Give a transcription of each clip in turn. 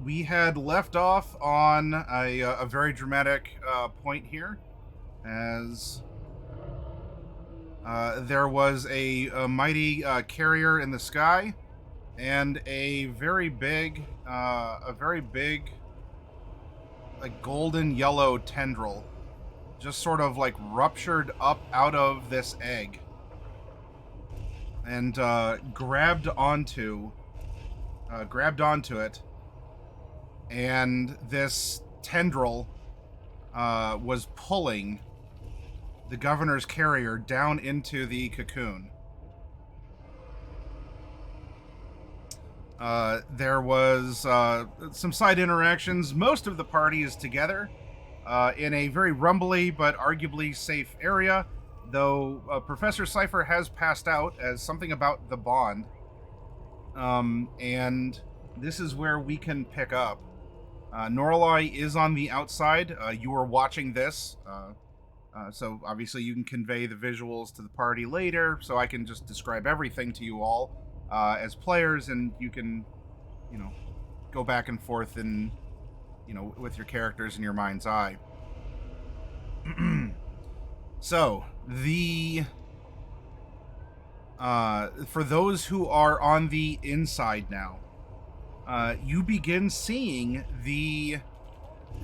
we had left off on a very dramatic point here, as there was a mighty carrier in the sky, and a very big, like golden yellow tendril, just sort of like ruptured up out of this egg, and grabbed onto it, and this tendril was pulling the governor's carrier down into the cocoon. There was some side interactions. Most of the party is together in a very rumbly but arguably safe area, though Professor Cypher has passed out as something about the bond. And this is where we can pick up. Norlai is on the outside. You are watching this. So obviously you can convey the visuals to the party later, so I can just describe everything to you all as players, and you can, go back and forth and, with your characters in your mind's eye. So, for those who are on the inside now, you begin seeing the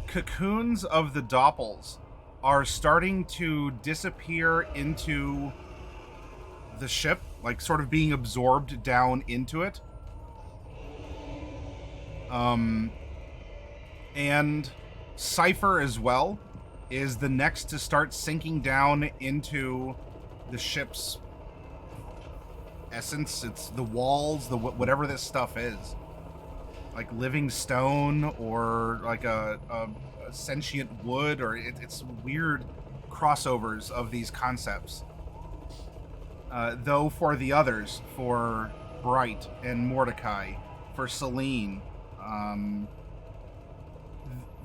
cocoons of the doppels are starting to disappear into the ship, like sort of being absorbed down into it. And Cypher as well is the next to start sinking down into the ship's essence. It's the walls, whatever this stuff is, like living stone or like a sentient wood, or it's weird crossovers of these concepts. Though for the others, for Bright and Mordecai, for Celine,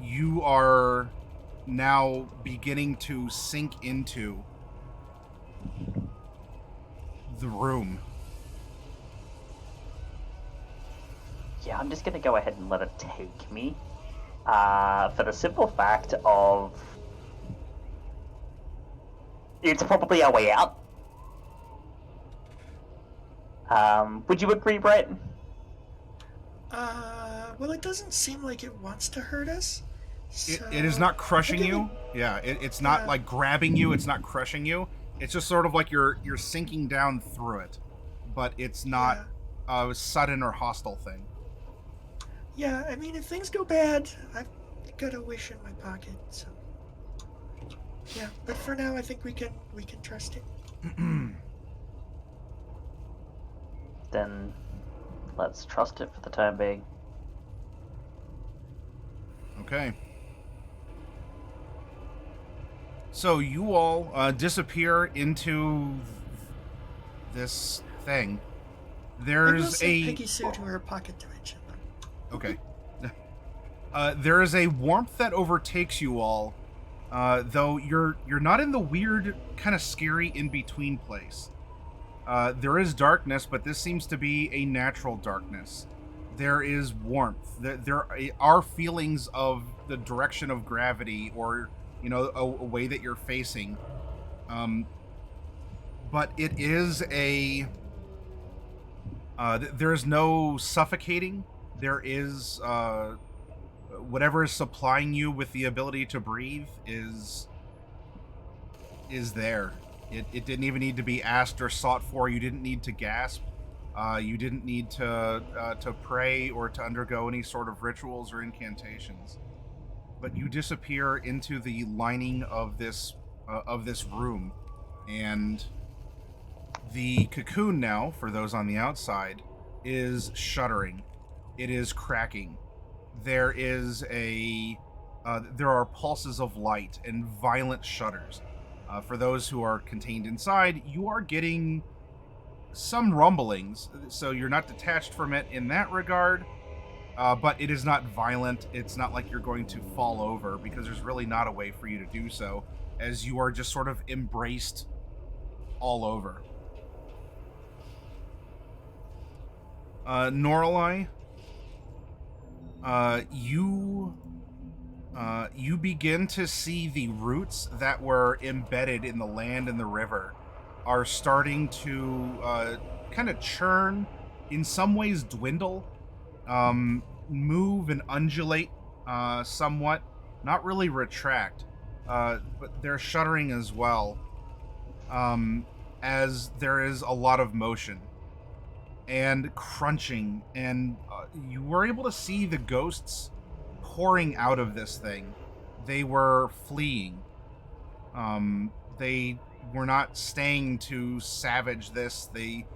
you are now beginning to sink into the room. Yeah, I'm just going to go ahead and let it take me. For the simple fact of... it's probably our way out. Would you agree, Brett? Well, it doesn't seem like it wants to hurt us. So it is not crushing you. Yeah, it's not like grabbing you. It's not crushing you. It's just sort of like you're sinking down through it, but it's not a sudden or hostile thing. Yeah, I mean, if things go bad, I've got a wish in my pocket. So yeah, but for now, I think we can trust it. Then let's trust it for the time being. Okay. So you all disappear into this thing. There's a Peggy Sue to her pocket dimension. Okay. There is a warmth that overtakes you all, though you're not in the weird, kind of scary in-between place. There is darkness, but this seems to be a natural darkness. There is warmth. There are feelings of the direction of gravity, or a way that you're facing. But it is a... there is no suffocating. There is... whatever is supplying you with the ability to breathe is there. It didn't even need to be asked or sought for. You didn't need to gasp. You didn't need to pray or to undergo any sort of rituals or incantations. But you disappear into the lining of this room, and the cocoon now, for those on the outside, is shuddering. It is cracking. There is there are pulses of light and violent shudders. For those who are contained inside, you are getting some rumblings, so you're not detached from it in that regard, but it is not violent. It's not like you're going to fall over, because there's really not a way for you to do so, as you are just sort of embraced all over. Norlai, You you begin to see the roots that were embedded in the land and the river are starting to kind of churn, in some ways dwindle, move and undulate somewhat, not really retract, but they're shuddering as well, as there is a lot of motion and crunching, and you were able to see the ghosts pouring out of this thing. They were fleeing. They were not staying to savage this. They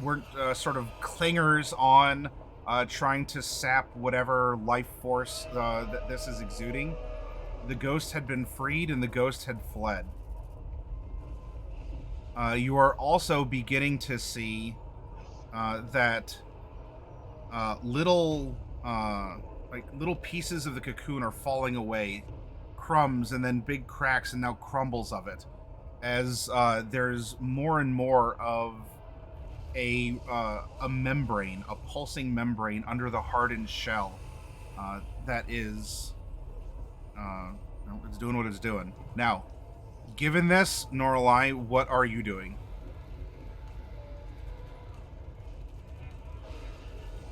weren't sort of clingers on, trying to sap whatever life force that this is exuding. The ghost had been freed, and the ghost had fled. You are also beginning to see that little little pieces of the cocoon are falling away, crumbs and then big cracks and now crumbles of it, as there's more and more of a membrane, a pulsing membrane under the hardened shell that is it's doing what it's doing. Now, given this, Norlai, what are you doing?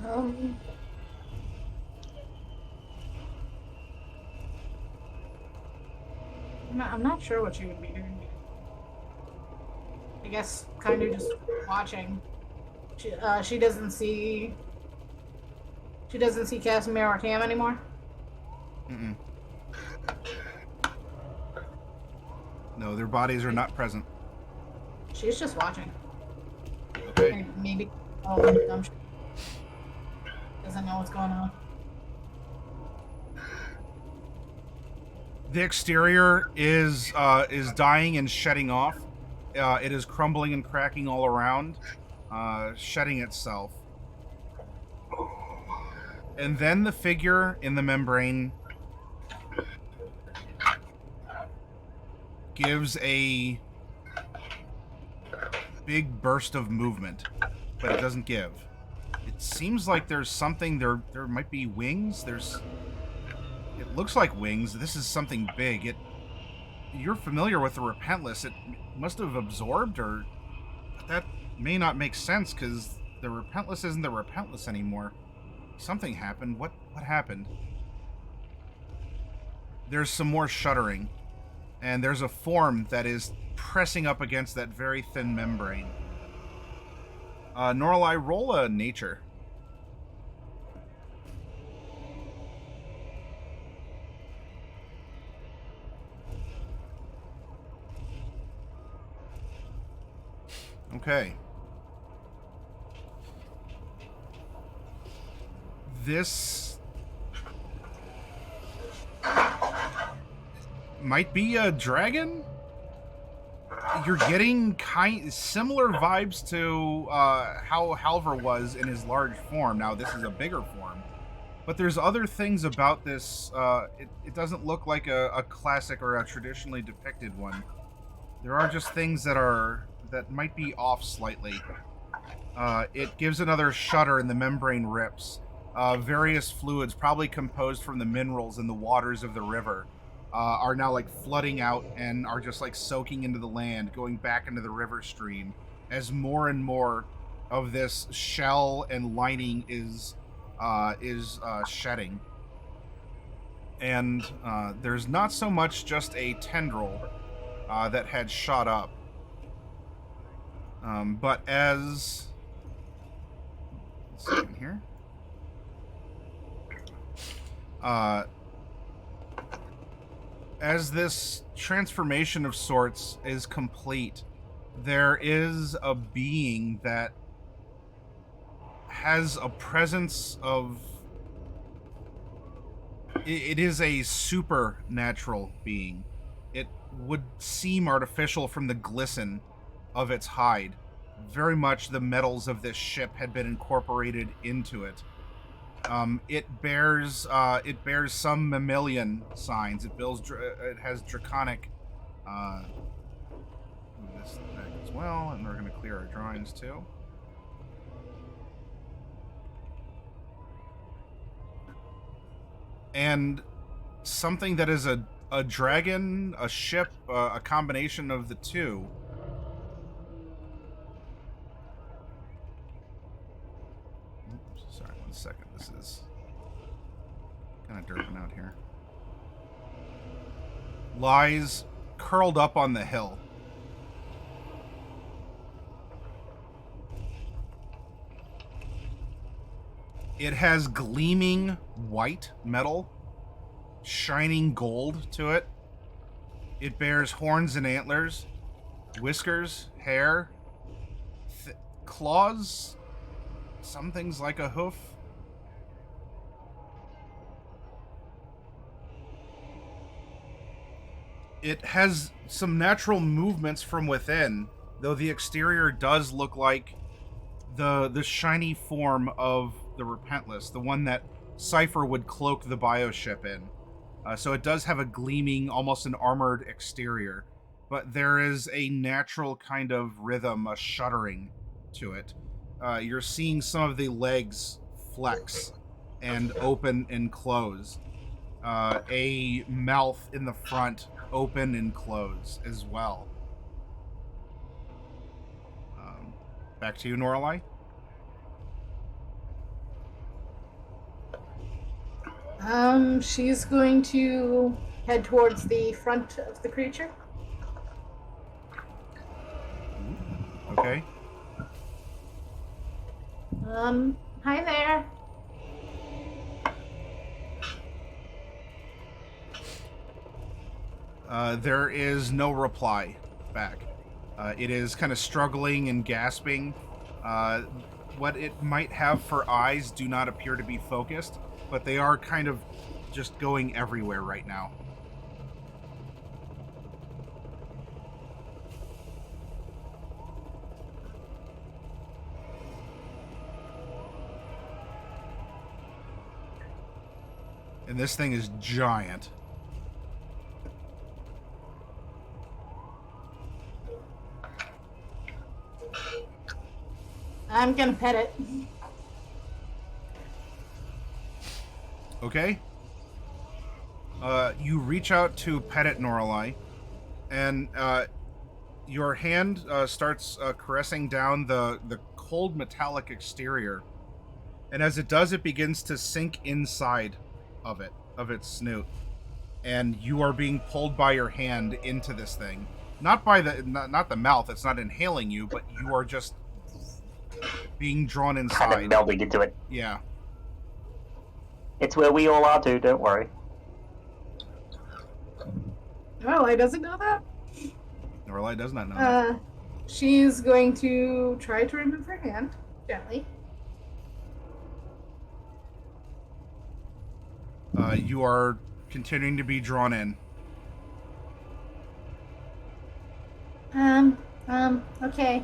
Um, I'm not sure what she would be doing. I guess kind of just watching. She doesn't see. She doesn't see Casimir or Tam anymore. Mm-mm. No, their bodies are not present. She's just watching. Okay. Maybe. Dumb shit. Doesn't know what's going on. The exterior is dying and shedding off. It is crumbling and cracking all around, shedding itself. And then the figure in the membrane gives a big burst of movement, but it doesn't give. It seems like there's something there. There might be wings. It looks like wings. This is something big. You're familiar with the Repentless. It must have absorbed, or but that may not make sense because the Repentless isn't the Repentless anymore. Something happened. What happened? There's some more shuddering, and there's a form that is pressing up against that very thin membrane. Norlai, roll a nature. Okay. This might be a dragon? You're getting similar vibes to how Halver was in his large form. Now this is a bigger form, but there's other things about this. It doesn't look like a classic or a traditionally depicted one. There are just things that might be off slightly. It gives another shudder and the membrane rips. Various fluids, probably composed from the minerals in the waters of the river, are now like flooding out and are just like soaking into the land, going back into the river stream as more and more of this shell and lining is shedding. And there's not so much just a tendril that had shot up, but as let's see in here. As this transformation of sorts is complete, there is a being that has a presence of... It is a supernatural being. It would seem artificial from the glisten of its hide. Very much the metals of this ship had been incorporated into it. It bears some mammalian signs. It has draconic. Move this back as well, and we're going to clear our drawings too. and something that is a dragon, a ship, a combination of the two. Oops, sorry, 1 second. This is kind of derping out here. Lies curled up on the hill. It has gleaming white metal, shining gold to it. It bears horns and antlers, whiskers, hair, claws, some things like a hoof. It has some natural movements from within, though the exterior does look like the shiny form of the Repentless, the one that Cypher would cloak the bioship in. So it does have a gleaming, almost an armored exterior, but there is a natural kind of rhythm, a shuddering to it. You're seeing some of the legs flex and open and close. A mouth in the front open and close as well. Back to you, Norlai. She's going to head towards the front of the creature. Okay. Hi there. There is no reply back. It is kind of struggling and gasping. What it might have for eyes do not appear to be focused, but they are kind of just going everywhere right now. And this thing is giant. I'm gonna pet it. Okay. You reach out to pet it, Norlai, and your hand starts caressing down the cold metallic exterior. And as it does, it begins to sink inside of it, of its snoot. And you are being pulled by your hand into this thing. Not by not the mouth, it's not inhaling you, but you are just being drawn inside. Kind of melding into it. Yeah. It's where we all are too, don't worry. Well, I doesn't know that. Norlai does not know that. She's going to try to remove her hand gently. You are continuing to be drawn in. Okay.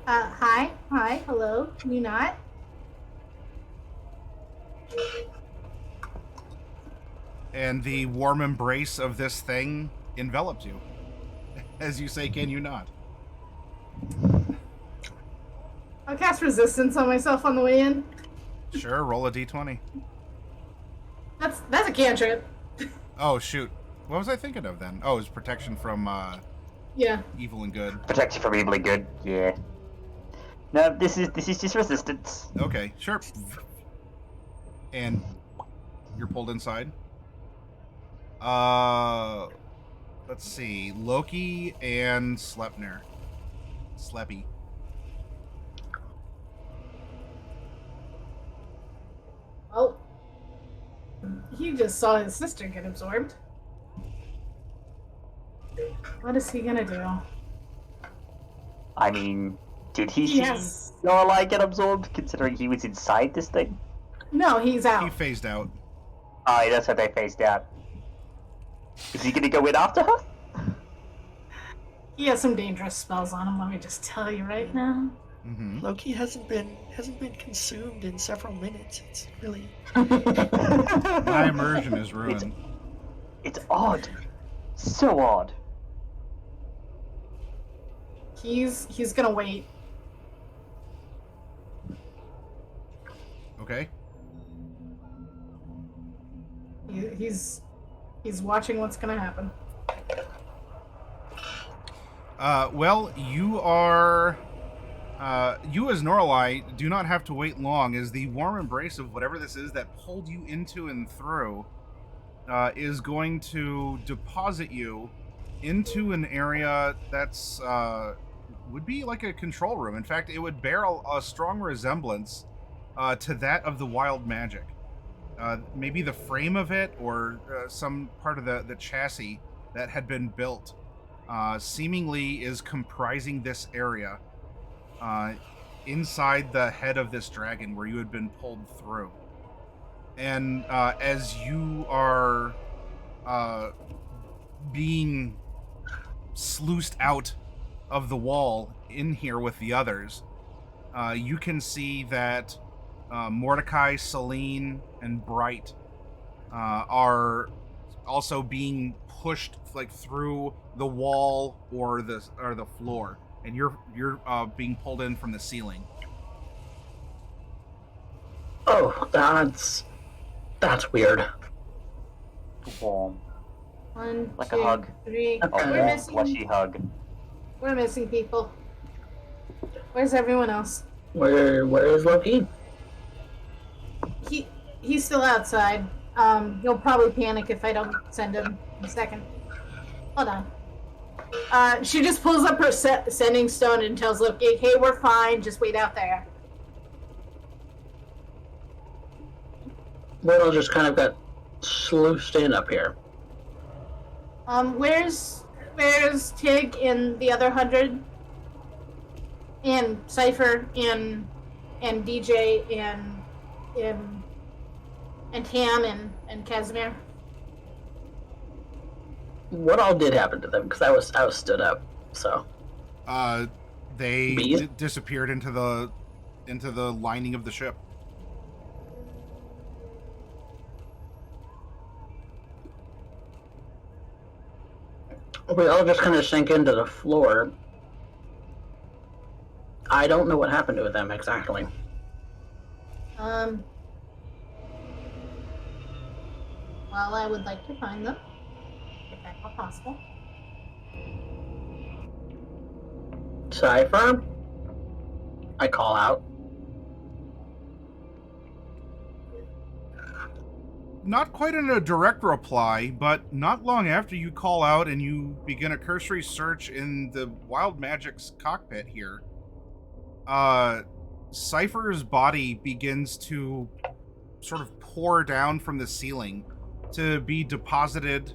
Hi, hello, you not? And the warm embrace of this thing envelops you. As you say, can you not? I'll cast resistance on myself on the way in. Sure, roll a d20. That's a cantrip. Oh, shoot. What was I thinking of then? Oh, it was protection from Yeah. evil and good. Protect you from evil and good. Yeah. No, this is just resistance. Okay, sure. And you're pulled inside. Let's see. Loki and Sleipnir. Sleppy. Oh. He just saw his sister get absorbed. What is he gonna do? I mean, did he see Yes. Lorelai get absorbed, considering he was inside this thing? No, he's He out. phased out. Oh, that's how they faced out. Is he gonna go in after her? He has some dangerous spells on him, let me just tell you right now. Mm-hmm. Loki hasn't been consumed in several minutes. It's really My immersion is ruined. It's odd. So odd. He's gonna wait. Okay. he's watching what's gonna happen. Well, you are. You as Norlai do not have to wait long, as the warm embrace of whatever this is that pulled you into and through is going to deposit you into an area that's would be like a control room. In fact, it would bear a strong resemblance to that of the wild magic. Maybe the frame of it or some part of the chassis that had been built seemingly is comprising this area inside the head of this dragon where you had been pulled through. And as you are being sluiced out of the wall in here with the others, you can see that Mordecai, Celine, and Bright are also being pushed like through the wall or the floor, and you're being pulled in from the ceiling. Oh, that's weird. Warm. One, Like two, a hug. 3. A Okay. We're warm, missing. fleshy hug. We're missing people. Where's everyone else? Where is Loki? He's still outside. He'll probably panic if I don't send him in a second. Hold on. She just pulls up her sending stone and tells Loki, "Hey, we're fine. Just wait out there." Little just kind of got sluiced in up here. Where's Tig and the other 100? And Cypher and DJ and Tam and Casimir? What all did happen to them? Because I was stood up. So They Bees? disappeared into the lining of the ship. we all just kind of sank into the floor. I don't know what happened to them exactly. Well, I would like to find them, if that's not possible. Cypher? I call out. Not quite in a direct reply, but not long after you call out and you begin a cursory search in the Wild Magic's cockpit here, Cypher's body begins to sort of pour down from the ceiling to be deposited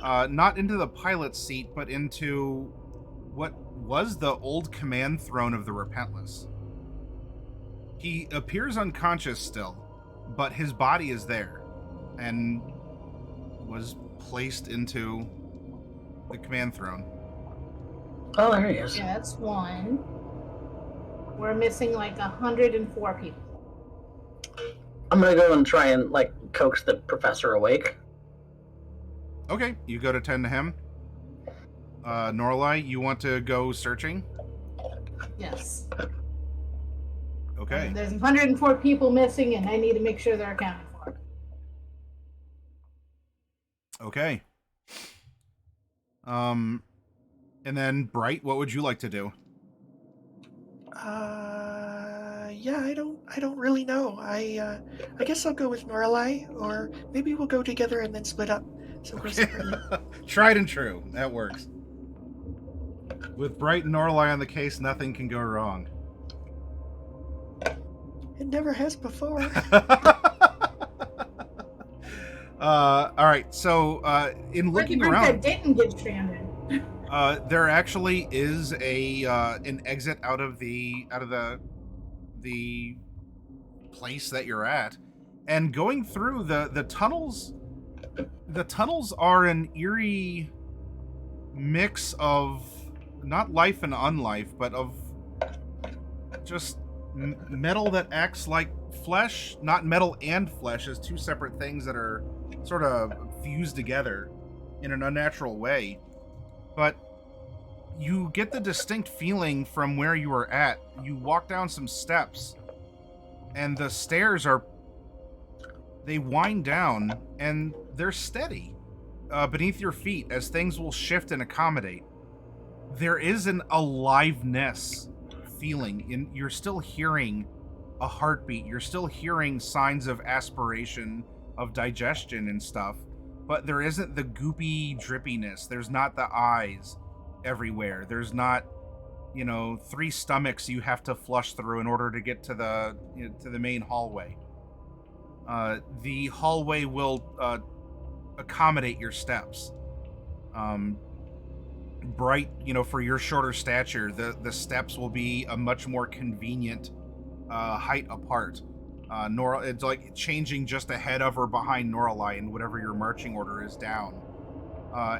not into the pilot's seat, but into what was the old command throne of the Repentless. He appears unconscious still, but his body is there and was placed into the command throne. Oh, there he is. Yeah, that's one. We're missing like 104 people. I'm gonna go and try and like coax the professor awake. Okay, you go to tend to him. Norlai, you want to go searching? Yes. Okay. There's 104 people missing, and I need to make sure they're accounted for. Okay. And then Bright, what would you like to do? Yeah, I don't really know. I guess I'll go with Norlai, or maybe we'll go together and then split up. So we're separately. Tried and true. That works. With Bright and Norlai on the case, nothing can go wrong. It never has before. All right. So, in Lucky looking group around, that didn't get stranded. there actually is an exit out of the place that you're at, and going through the tunnels. The tunnels are an eerie mix of not life and unlife, but of just metal that acts like flesh, not metal and flesh, as two separate things that are sort of fused together in an unnatural way. But you get the distinct feeling from where you are at. You walk down some steps, and the stairs they wind down, and they're steady beneath your feet as things will shift and accommodate. There is an aliveness feeling. You're still hearing a heartbeat. You're still hearing signs of aspiration, of digestion and stuff, but there isn't the goopy drippiness. There's not the eyes everywhere. There's not, 3 stomachs you have to flush through in order to get to the main hallway. The hallway will accommodate your steps. Bright, for your shorter stature, the steps will be a much more convenient height apart. Nora, it's like changing just ahead of or behind Noralai in whatever your marching order is down.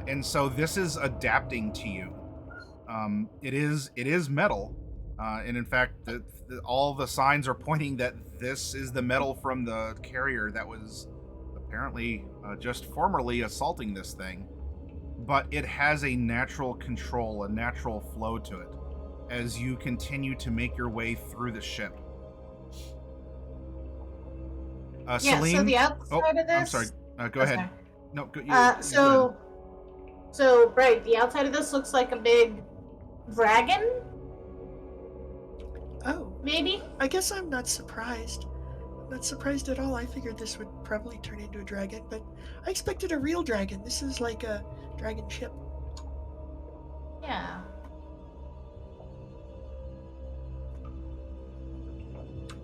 And so this is adapting to you. It is metal, and in fact, all the signs are pointing that this is the metal from the carrier that was apparently just formerly assaulting this thing. But it has a natural control, a natural flow to it, as you continue to make your way through the ship. Celine? So the outside of this. I'm sorry. Go ahead. Sorry. No, go ahead. So right, the outside of this looks like a big dragon. Oh, Maybe. I guess I'm not surprised. I'm not surprised at all. I figured this would probably turn into a dragon, but I expected a real dragon. This is like a dragon ship. Yeah.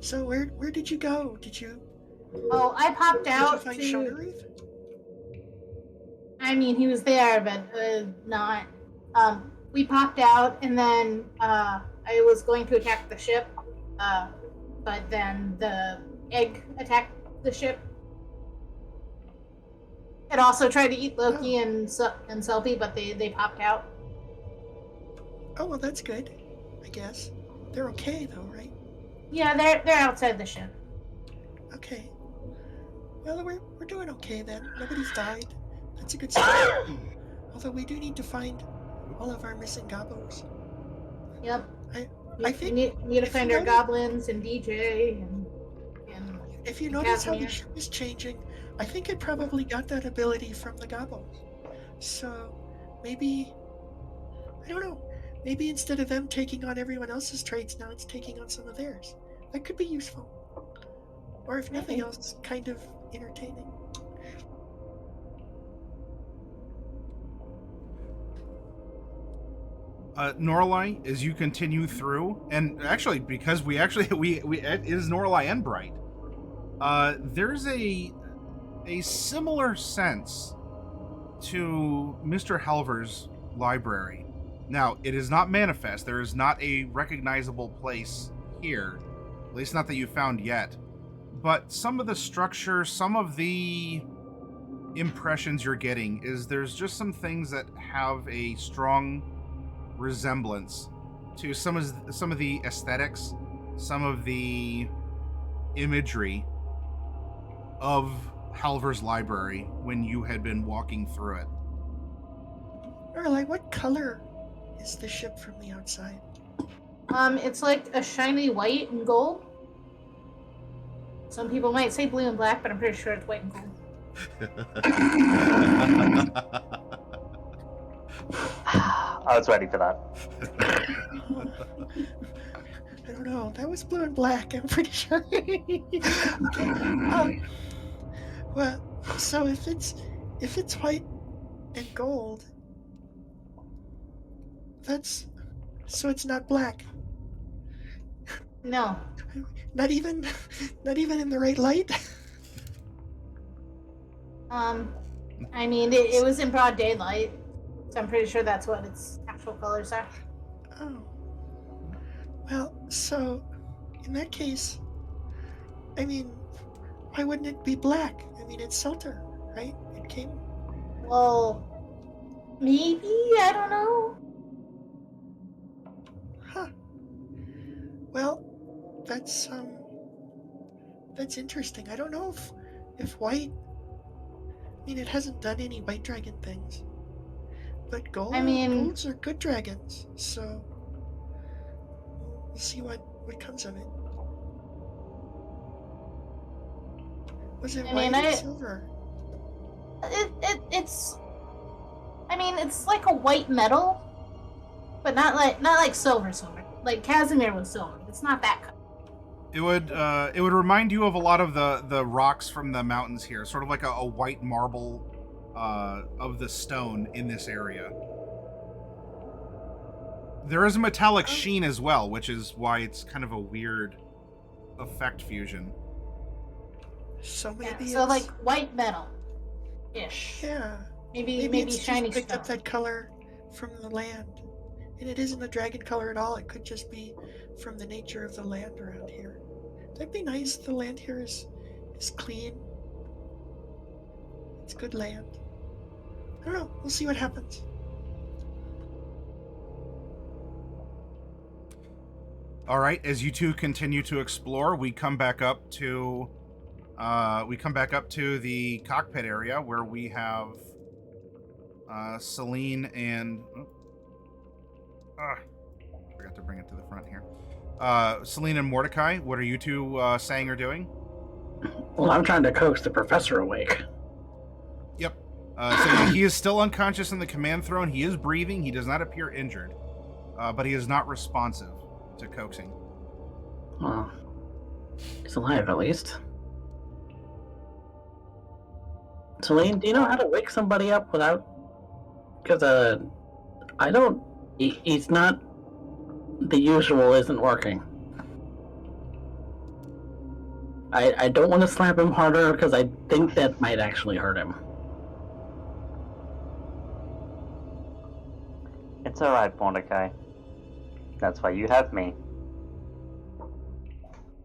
So where did you go? Did you I popped out find to. Shonerith? I mean, he was there, but not. We popped out, and then I was going to attack the ship, but then the egg attacked the ship. It also tried to eat Loki and Selby, but they popped out. Oh well, that's good. I guess they're okay though, right? Yeah, they're outside the ship. Okay. Well, we're doing okay then. Nobody's died. That's a good start. Although we do need to find all of our missing gobos. Yep. I think we need to if find you our notice- goblins and DJ and If you notice how the Casimir. ship is changing, I think it probably got that ability from the gobos. So maybe, I don't know. Maybe instead of them taking on everyone else's traits, now it's taking on some of theirs. That could be useful. Or if nothing Maybe. else, kind of entertaining. Noralai, as you continue through, and actually, because we it is Noralai and Bright. There's a similar sense to Mr. Halver's library. Now, it is not manifest. There is not a recognizable place here, at least not that you found yet. But some of the structure, some of the impressions you're getting is there's just some things that have a strong resemblance to some of the aesthetics, some of the imagery of Halver's library when you had been walking through it. Lorelai, what color is the ship from the outside? It's like a shiny white and gold. Some people might say blue and black, but I'm pretty sure it's white and gold. I was ready for that. I don't know. That was blue and black. I'm pretty sure. Well, so if it's white and gold, so it's not black. No. Not even in the right light. I mean, it was in broad daylight, so I'm pretty sure that's what its actual colors are. Oh. Well, so in that case, I mean, why wouldn't it be black? I mean, it's Seltur, right? It came. Well, maybe, I don't know. Huh. Well, that's interesting. I don't know if white. I mean, it hasn't done any white dragon things, but golds are good dragons. So we'll see what comes of it. Was it white or silver? It's. I mean, it's like a white metal, but not like silver. Like Casimir was silver. It's not that color. It would remind you of a lot of the rocks from the mountains here, sort of like a white marble of the stone in this area. There is a metallic sheen as well, which is why it's kind of a weird effect fusion. So maybe So it's, like white metal, ish. yeah, Maybe it's shiny just picked stone. up that color from the land, and it isn't a dragon color at all. It could just be from the nature of the land around here. That'd be nice. The land here is clean. It's good land. I don't know. We'll see what happens. All right, as you two continue to explore, we come back up to the cockpit area where we have Celine and forgot to bring it to the front here. Celine and Mordecai, what are you two saying or doing? Well, I'm trying to coax the professor awake. Yep. So he is still unconscious in the command throne. He is breathing. He does not appear injured, but he is not responsive to coaxing. Well, he's alive at least. Celine, do you know how to wake somebody up without? Because I don't. He's not. The usual isn't working. I don't want to slap him harder because I think that might actually hurt him. It's alright, Mordecai. That's why you have me.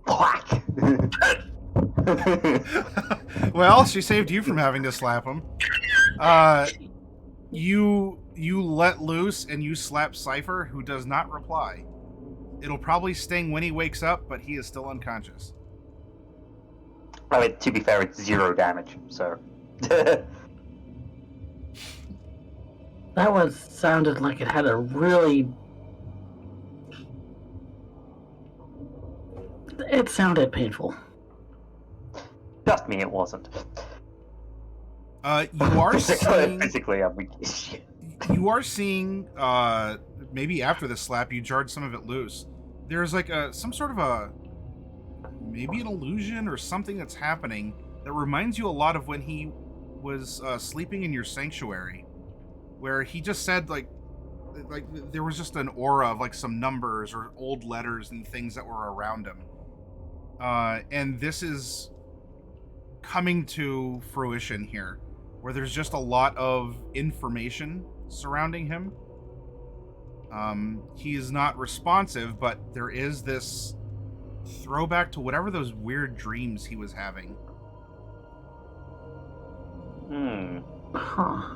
Whack! Well, she saved you from having to slap him. You let loose and you slap Cypher, who does not reply. It'll probably sting when he wakes up, but he is still unconscious. I mean, to be fair, it's 0 damage, so... That sounded like it had a really. It sounded painful. Trust me, it wasn't. You are seeing. Physically, I'm weak. You are seeing. Maybe after the slap, you jarred some of it loose. There's like some sort of a. Maybe an illusion or something that's happening that reminds you a lot of when he was sleeping in your sanctuary, where he just said like there was just an aura of like some numbers or old letters and things that were around him. And this is coming to fruition here, where there's just a lot of information surrounding him. He is not responsive, but there is this throwback to whatever those weird dreams he was having. Huh.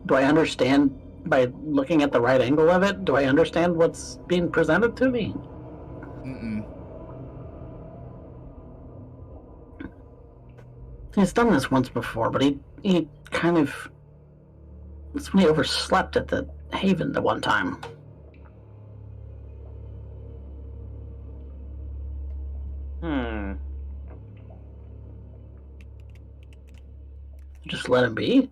Do I understand by looking at the right angle of it? Do I understand what's being presented to me? Mm-mm. He's done this once before, but he kind of... That's when he overslept at the Haven the one time. Just let him be?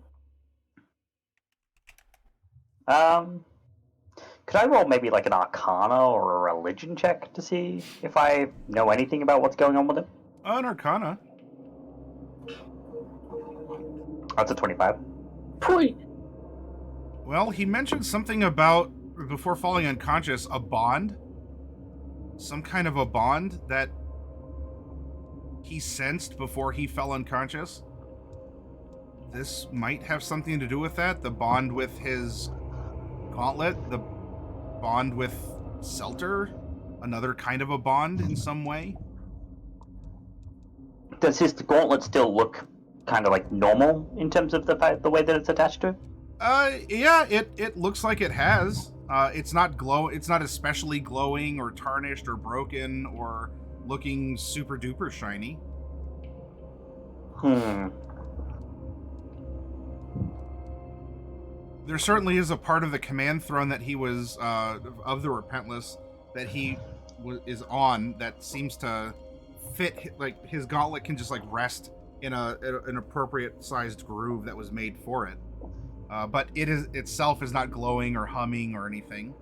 Could I roll maybe like an Arcana or a Religion check to see if I know anything about what's going on with him? An Arcana. That's a 25. Point. Well, he mentioned something about, before falling unconscious, a bond. Some kind of a bond that he sensed before he fell unconscious. This might have something to do with that. The bond with his gauntlet, the bond with Seltur, another kind of a bond in some way. Does his gauntlet still look kind of like normal in terms of the way that it's attached to? Yeah, it looks like it has. It's not It's not especially glowing or tarnished or broken or looking super duper shiny. There certainly is a part of the command throne that he was of the Repentless that he is on that seems to fit. Like his gauntlet can just like rest in an appropriate sized groove that was made for it. But it is itself is not glowing or humming or anything.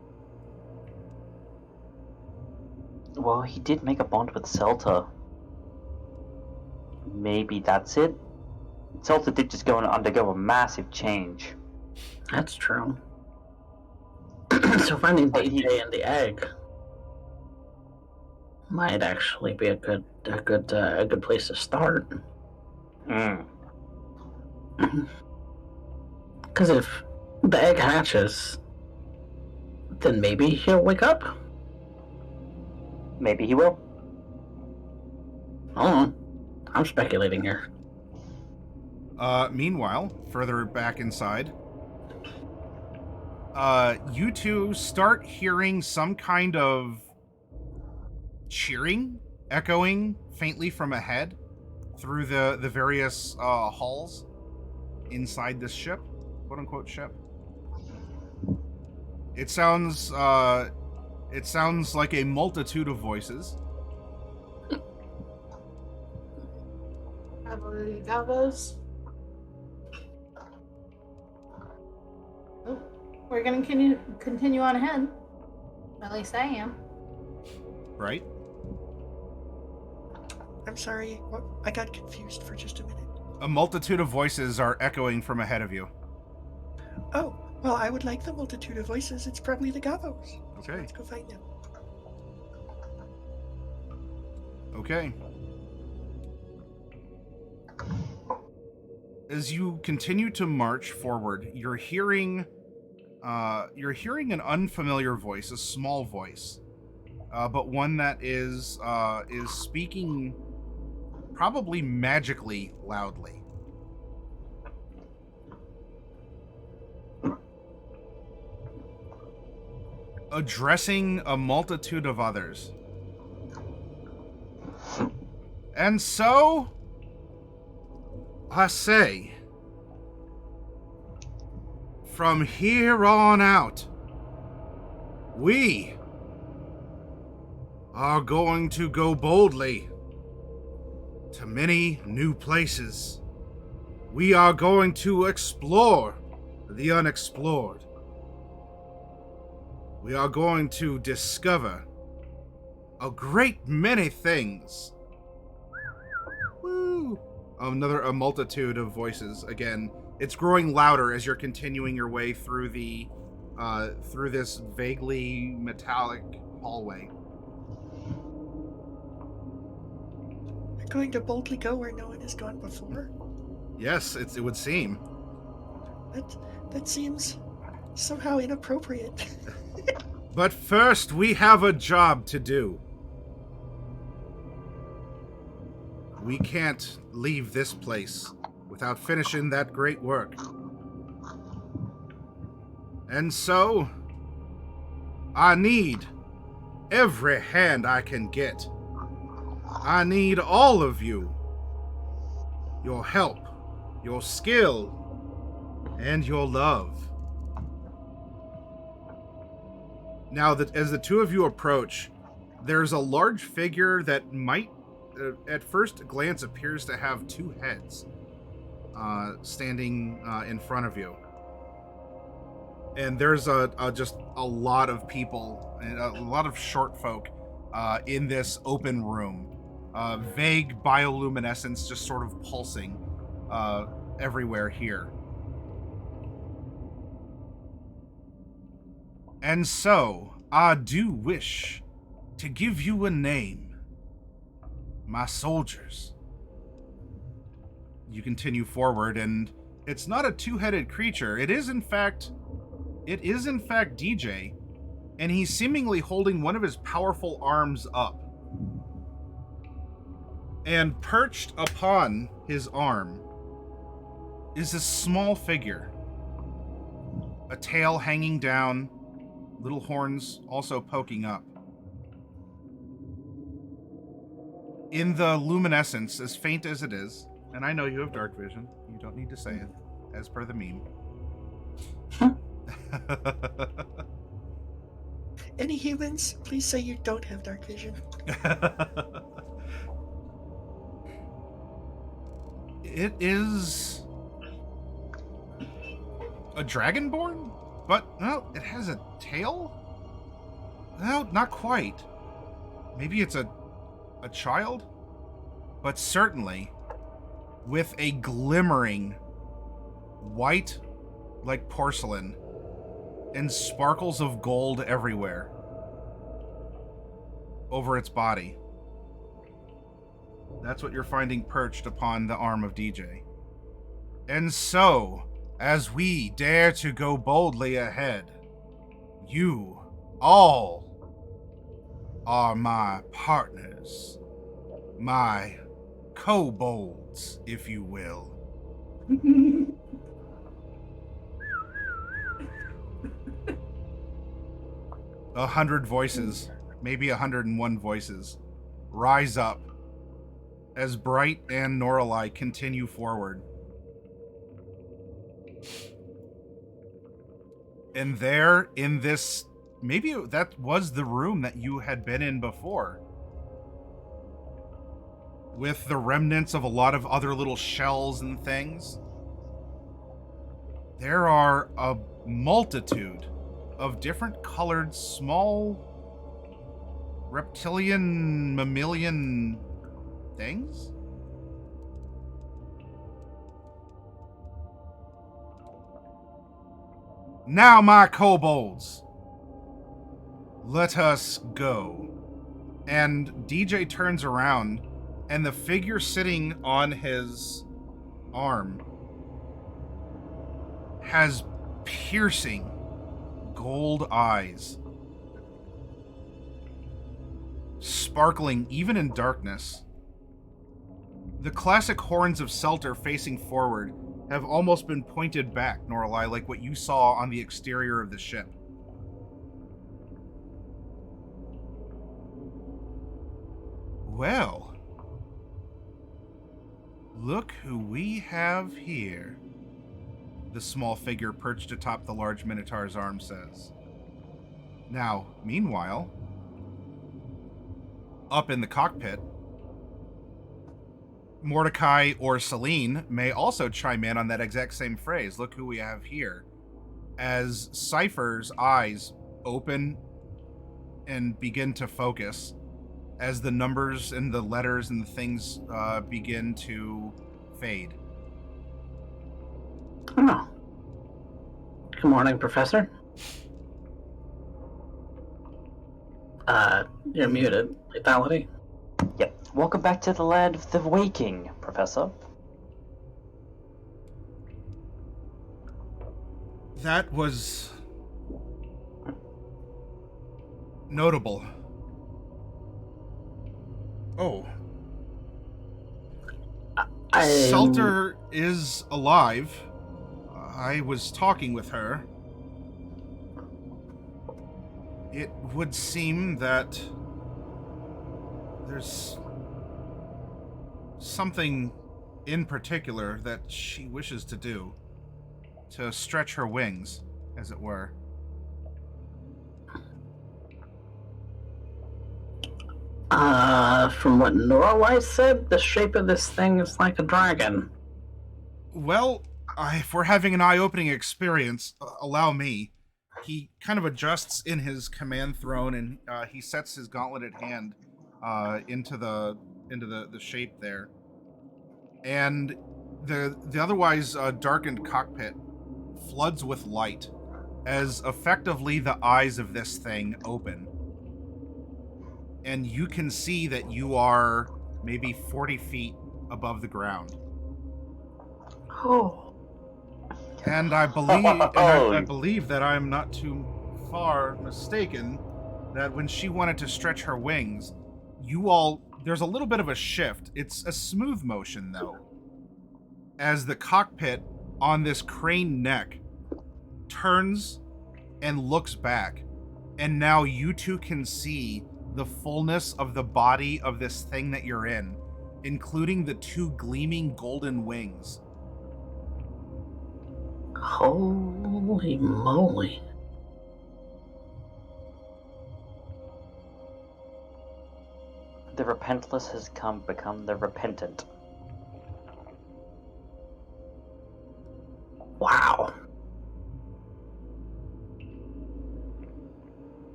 Well, he did make a bond with Seltur. Maybe that's it. Seltur did just go and undergo a massive change. That's true. So finding DJ in the egg might actually be a good place to start. Because if the egg hatches, then maybe he'll wake up. Maybe he will. Oh, I'm speculating here. Meanwhile, further back inside, you two start hearing some kind of cheering echoing faintly from ahead through the various halls inside this ship, quote-unquote ship. It sounds like a multitude of voices. Probably Galvos. Oh, we're gonna continue on ahead. At least I am. Right? I'm sorry, what? I got confused for just a minute. A multitude of voices are echoing from ahead of you. Oh, well, I would like the multitude of voices. It's probably the Gavos. Okay. So let's go find them. Okay. As you continue to march forward, you're hearing an unfamiliar voice, a small voice, but one that is speaking probably magically loudly. Addressing a multitude of others. And so, I say, from here on out, we are going to go boldly to many new places. We are going to explore the unexplored. We are going to discover a great many things. Woo! A multitude of voices. Again, it's growing louder as you're continuing your way through through this vaguely metallic hallway. We're going to boldly go where no one has gone before. Yes, it would seem. That seems somehow inappropriate. But first, we have a job to do. We can't leave this place without finishing that great work. And so, I need every hand I can get. I need all of you. Your help, your skill, and your love. Now, as the two of you approach, there's a large figure that might, at first glance, appears to have two heads standing in front of you. And there's just a lot of people, and a lot of short folk in this open room. Vague bioluminescence just sort of pulsing everywhere here. And so, I do wish to give you a name. My soldiers. You continue forward, and it's not a two-headed creature. It is in fact DJ, and he's seemingly holding one of his powerful arms up. And perched upon his arm is a small figure. A tail hanging down, little horns also poking up. In the luminescence, as faint as it is, and I know you have dark vision, you don't need to say it, as per the meme. Any humans, please say you don't have dark vision. It is a dragonborn, but no, it has a tail? No, not quite. Maybe it's a child? But certainly with a glimmering white like porcelain and sparkles of gold everywhere over its body. That's what you're finding perched upon the arm of DJ. And so, as we dare to go boldly ahead, you all are my partners, my kobolds, if you will. 100 voices, maybe 101 voices, rise up as Bright and Norelei continue forward. And there, in this, maybe that was the room that you had been in before, with the remnants of a lot of other little shells and things. There are a multitude of different colored small reptilian mammalian things. Now, my kobolds, let us go. And DJ turns around, and the figure sitting on his arm has piercing gold eyes, sparkling even in darkness. The classic horns of Seltur facing forward have almost been pointed back, Norelei, like what you saw on the exterior of the ship. Well, look who we have here, the small figure perched atop the large Minotaur's arm says. Now, meanwhile, up in the cockpit, Mordecai or Celine may also chime in on that exact same phrase. Look who we have here. As Cypher's eyes open and begin to focus, as the numbers and the letters and the things begin to fade. Oh. Good morning, Professor. You're muted. Lethality. Yep. Welcome back to the land of the waking, Professor. That was notable. Oh. Seltur is alive. I was talking with her. It would seem that there's something in particular that she wishes to do to stretch her wings, as it were. From what Norway said, the shape of this thing is like a dragon. Well, if we're having an eye-opening experience, allow me. He kind of adjusts in his command throne, and he sets his gauntleted hand into the shape there, and the otherwise darkened cockpit floods with light as effectively the eyes of this thing open, and you can see that you are maybe 40 feet above the ground. Oh. And I believe that I'm not too far mistaken that when she wanted to stretch her wings, there's a little bit of a shift. It's a smooth motion, though, as the cockpit on this crane neck turns and looks back, and now you two can see the fullness of the body of this thing that you're in, including the two gleaming golden wings. Holy moly. The Repentless has become the repentant.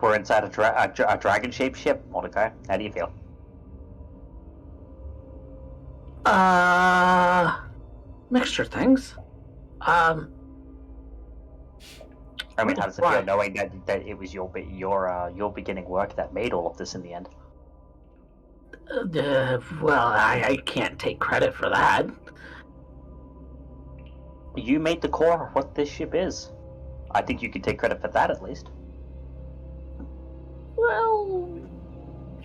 we're inside a dragon-shaped ship, Mordecai. How do you feel? Mixture things. I mean, how does it feel Right. knowing that it was your beginning work that made all of this in the end? Well, I can't take credit for that. You made the core of what this ship is. I think you can take credit for that at least. Well,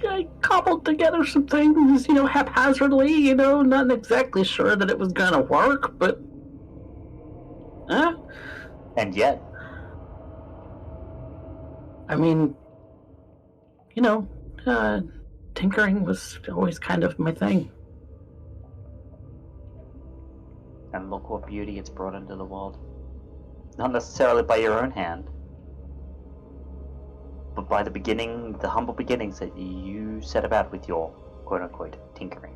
I cobbled together some things, haphazardly, not exactly sure that it was gonna work, but... And yet, I mean, tinkering was always kind of my thing. and look what beauty it's brought into the world. Not necessarily by your own hand, but by the humble beginnings that you set about with your quote-unquote tinkering.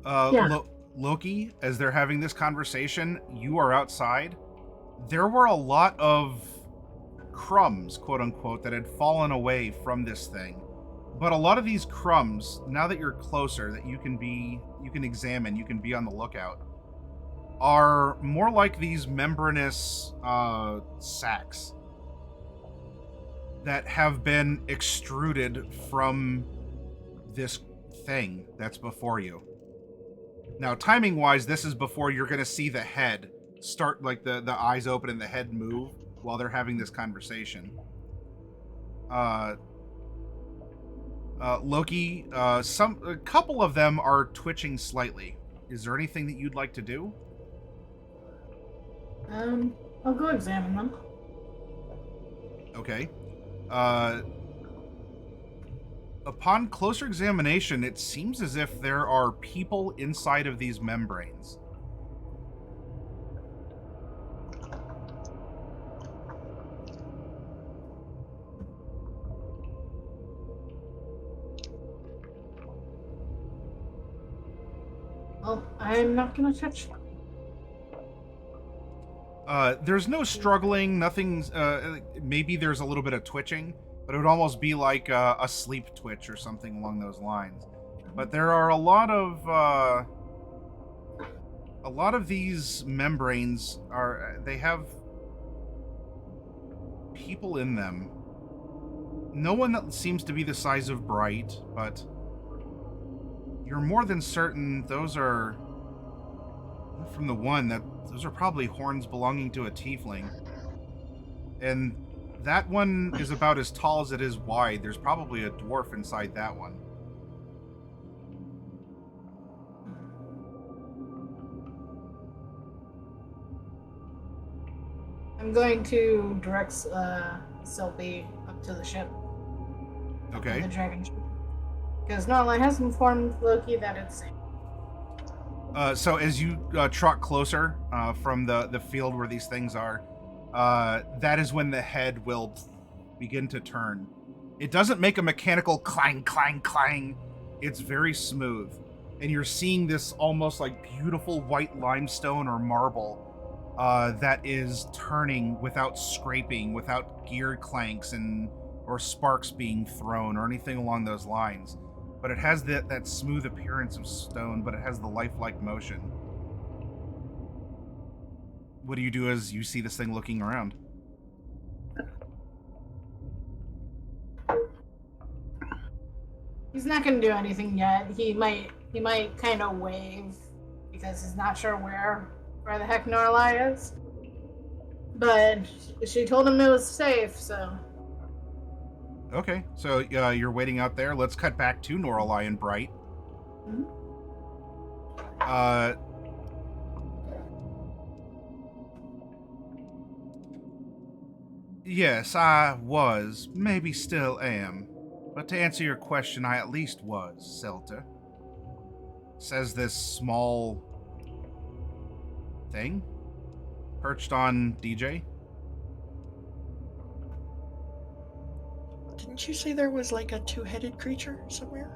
Yeah. Loki, as they're having this conversation, you are outside. There were a lot of crumbs, quote unquote, that had fallen away from this thing. But a lot of these crumbs, now that you're closer, that you can examine, you can be on the lookout, are more like these membranous sacs that have been extruded from this thing that's before you. Now, timing-wise, this is before you're going to see the head start, like the eyes open and the head move while they're having this conversation. Loki, a couple of them are twitching slightly. Is there anything that you'd like to do? I'll go examine them. Okay. Upon closer examination, it seems as if there are people inside of these membranes. Well, I'm not gonna touch them. There's no struggling, nothing's, maybe there's a little bit of twitching, but it would almost be like a sleep twitch or something along those lines. But there are a lot of these membranes they have people in them. No one that seems to be the size of Bright, but you're more than certain those are, from the one, that those are probably horns belonging to a tiefling. And that one is about as tall as it is wide. There's probably a dwarf inside that one. I'm going to direct Selby up to the ship. Okay. The dragon ship. Because Norla has informed Loki that it's safe. So as you trot closer from the field where these things are, that is when the head will begin to turn. It doesn't make a mechanical clang, clang, clang. It's very smooth. And you're seeing this almost like beautiful white limestone or marble that is turning without scraping, without gear clanks or sparks being thrown or anything along those lines. But it has that smooth appearance of stone, but it has the lifelike motion. What do you do as you see this thing looking around? He's not going to do anything yet. He might kind of wave because he's not sure where the heck Norla is. But she told him it was safe, so. Okay, so you're waiting out there. Let's cut back to Norlai and Bright. Mm-hmm. Yes, I was. Maybe still am. But to answer your question, I at least was, Seltur. Says this small thing perched on DJ. Didn't you say there was like a two-headed creature somewhere?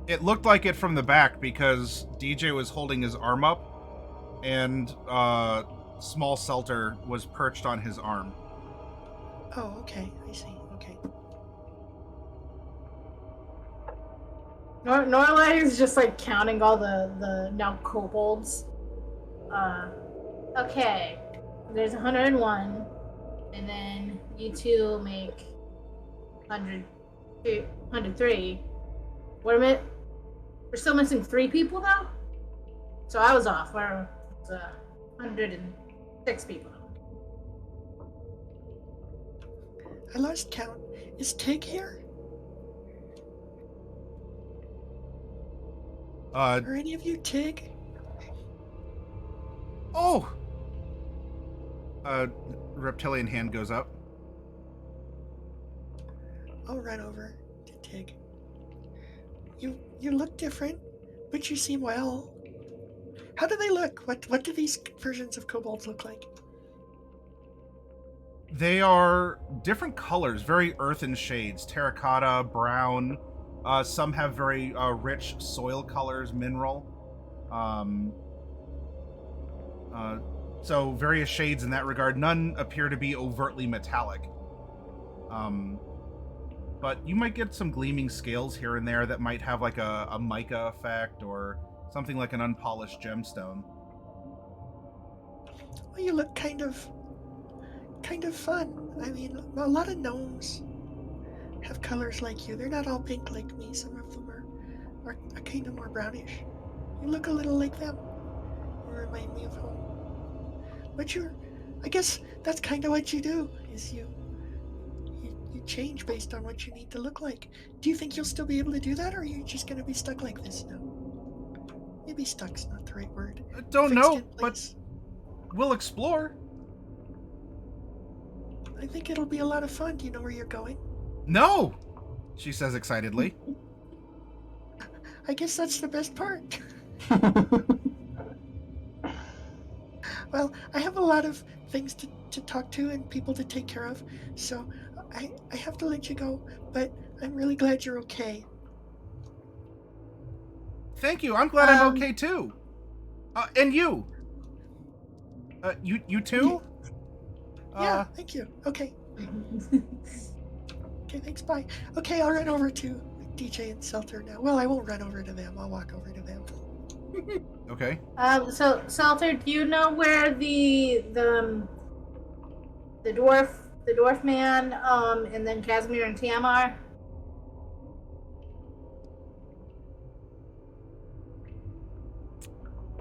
It looked like it from the back because DJ was holding his arm up, and small Seltur was perched on his arm. Oh, okay. I see. Okay. Norlai is just like counting all the now kobolds. Okay, there's 101, and then you two make 103. What am I? We're still missing 3 people though. So I was off. We're 106 people. I lost count. Is Tig here? Are any of you Tig? Oh! Reptilian hand goes up. I'll run over to Tig. You look different, but you seem well. How do they look? What do these versions of kobolds look like? They are different colors, very earthen shades, terracotta, brown. Some have very rich soil colors, mineral. So various shades in that regard. None appear to be overtly metallic. But you might get some gleaming scales here and there that might have like a mica effect or something like an unpolished gemstone. Well, you look kind of fun. I mean, a lot of gnomes have colors like you. They're not all pink like me. Some of them are kind of more brownish. You look a little like them. You remind me of home. But I guess that's kind of what you do, is you change based on what you need to look like. Do you think you'll still be able to do that, or are you just going to be stuck like this now? Maybe stuck's not the right word. I don't Fixed know, in but place. we'll explore. I think it'll be a lot of fun. Do you know where you're going? No! She says excitedly. I guess that's the best part. Well, I have a lot of things to talk to and people to take care of, so I have to let you go, but I'm really glad you're okay. Thank you. I'm glad I'm okay too. And you. You too? Yeah, thank you. Okay. Okay, thanks, bye. Okay, I'll run over to DJ and Seltur now. Well, I won't run over to them. I'll walk over to them. Okay. So Seltur, do you know where the dwarf man, and then Casimir and Tam are?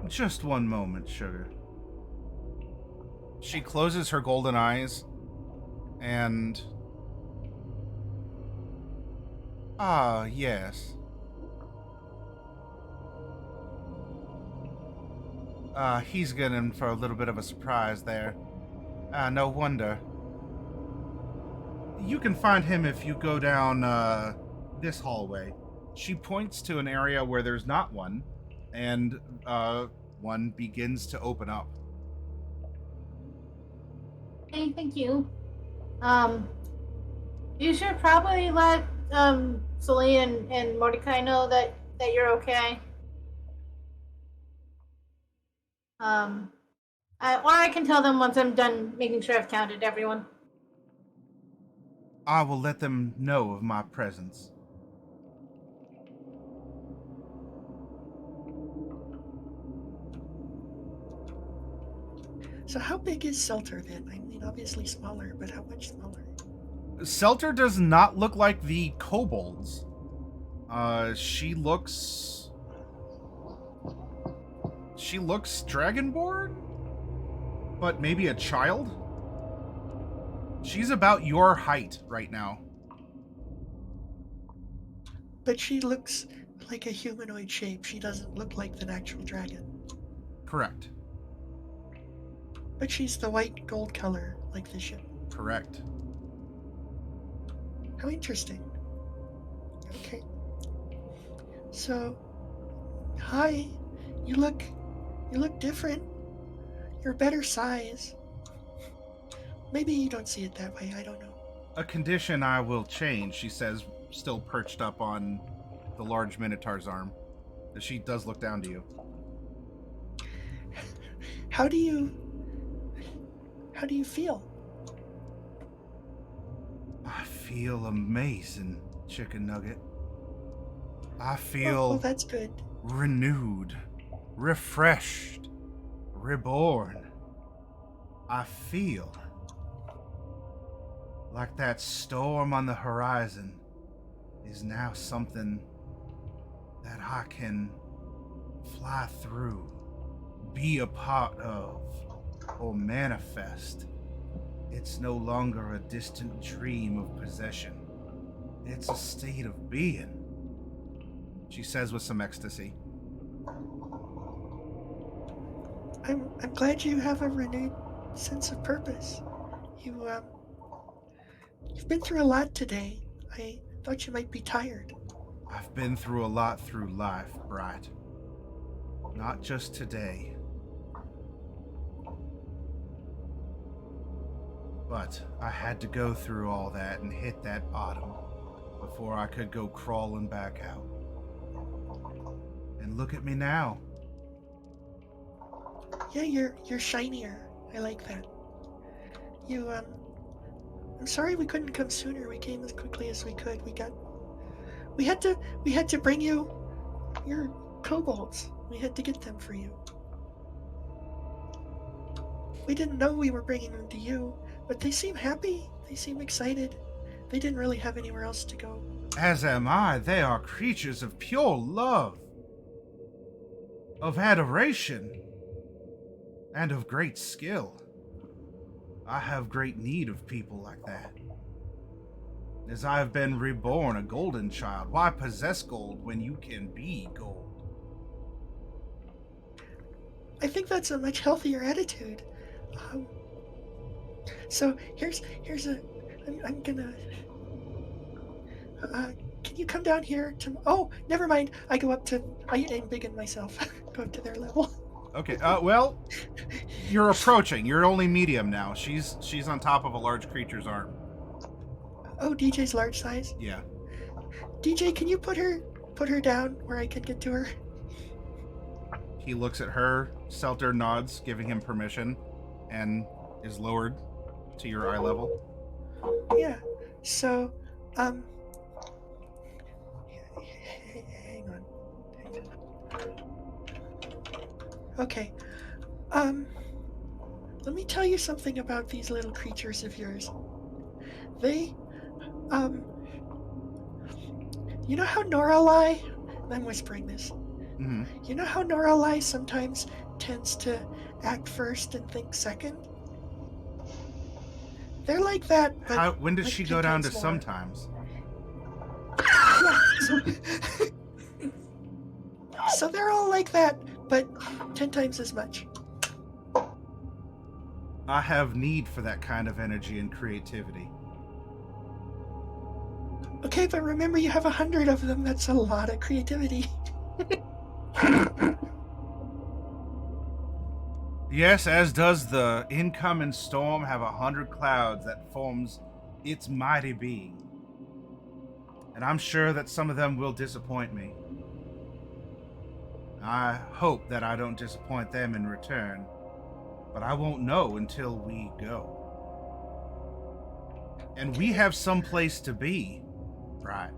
Just one moment, sugar. She closes her golden eyes and... Ah, yes. He's getting for a little bit of a surprise there. No wonder. You can find him if you go down, this hallway. She points to an area where there's not one, and, one begins to open up. Hey, thank you. You should probably let Celine and Mordecai know that you're okay. Or I can tell them once I'm done making sure I've counted everyone. I will let them know of my presence. So how big is Seltur then? I mean, obviously smaller, but how much smaller? Seltur does not look like the kobolds. She looks dragonborn, but maybe a child. She's about your height right now. But she looks like a humanoid shape. She doesn't look like the actual dragon. Correct. But she's the white gold color, like the ship. Correct. How interesting. Okay. So, hi. You look different. You're a better size. Maybe you don't see it that way. I don't know. A condition I will change, she says, still perched up on the large minotaur's arm. She does look down to you. How do you How do you feel? I feel amazing, Chicken Nugget. I Well, feel that's good. renewed, refreshed, reborn. I feel like that storm on the horizon is now something that I can fly through, be a part of, or manifest. It's no longer a distant dream of possession. It's a state of being, she says with some ecstasy. I'm glad you have a renewed sense of purpose. You've been through a lot today. I thought you might be tired. I've been through a lot through life, Bright. Not just today. But I had to go through all that and hit that bottom before I could go crawling back out. And look at me now. Yeah, you're shinier. I like that. I'm sorry we couldn't come sooner. We came as quickly as we could. We had to bring you your kobolds. We had to get them for you. We didn't know we were bringing them to you, but they seem happy. They seem excited. They didn't really have anywhere else to go. As am I. They are creatures of pure love, of adoration, and of great skill. I have great need of people like that. As I have been reborn a golden child, why possess gold when you can be gold? I think that's a much healthier attitude. So here's a. I'm gonna. Can you come down here to? Oh, never mind. I go up to. I'm big in myself. Go up to their level. Okay. Well, you're approaching. You're only medium now. She's on top of a large creature's arm. Oh, DJ's large size. Yeah. DJ, can you put her down where I can get to her? He looks at her. Seltur nods, giving him permission, and is lowered to your eye level. Yeah. So, hang on. Okay. Let me tell you something about these little creatures of yours. They, you know how Noralai, I'm whispering this. Mm-hmm. You know how Noralai sometimes tends to act first and think second? They're like that, but When does like she 10 go down to times more. sometimes? Yeah, so they're all like that, but 10 times as much. I have need for that kind of energy and creativity. Okay, but remember you have 100 of them. That's a lot of creativity. Yes, as does the incoming storm have 100 clouds that forms its mighty being. And I'm sure that some of them will disappoint me. I hope that I don't disappoint them in return, but I won't know until we go. And we have some place to be, right?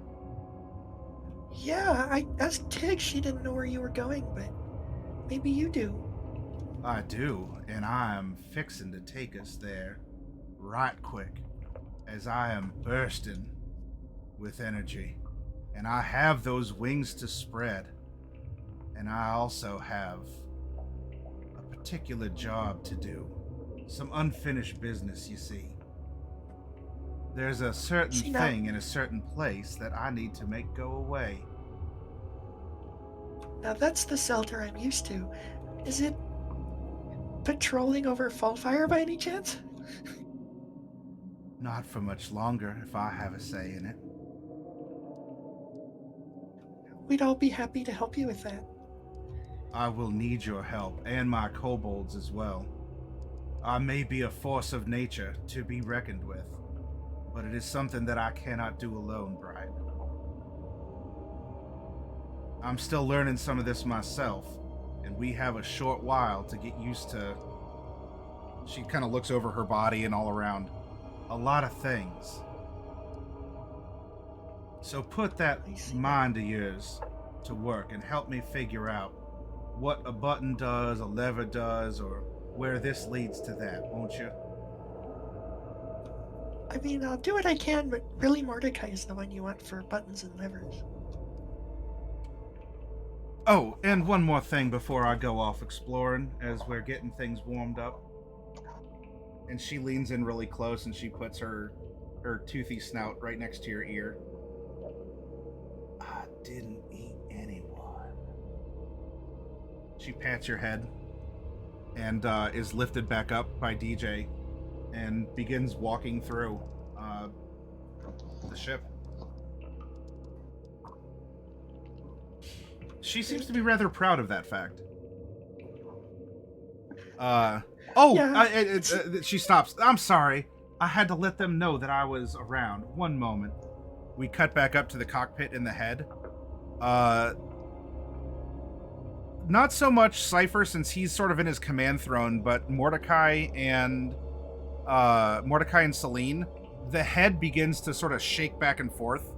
Yeah, I asked Tig. She didn't know where you were going, but maybe you do. I do, and I am fixing to take us there right quick, as I am bursting with energy, and I have those wings to spread, and I also have a particular job to do, some unfinished business, you see. There's a certain thing in a certain place that I need to make go away. Now that's the Seltur I'm used to. Is it patrolling over Fallfire by any chance? Not for much longer, if I have a say in it. We'd all be happy to help you with that. I will need your help, and my kobolds as well. I may be a force of nature to be reckoned with, but it is something that I cannot do alone, Bright. I'm still learning some of this myself, and we have a short while to get used to She kind of looks over her body and all around. A lot of things. So put that mind of yours to work and help me figure out what a button does, a lever does, or where this leads to that, won't you? I mean, I'll do what I can, but really Mordecai is the one you want for buttons and levers. Oh, and one more thing before I go off exploring, as we're getting things warmed up. And she leans in really close and she puts her toothy snout right next to your ear. I didn't eat anyone. She pats your head and is lifted back up by DJ and begins walking through the ship. She seems to be rather proud of that fact. She stops. I'm sorry. I had to let them know that I was around. One moment. We cut back up to the cockpit in the head. Not so much Cypher since he's sort of in his command throne, but Mordecai and Celine, the head begins to sort of shake back and forth.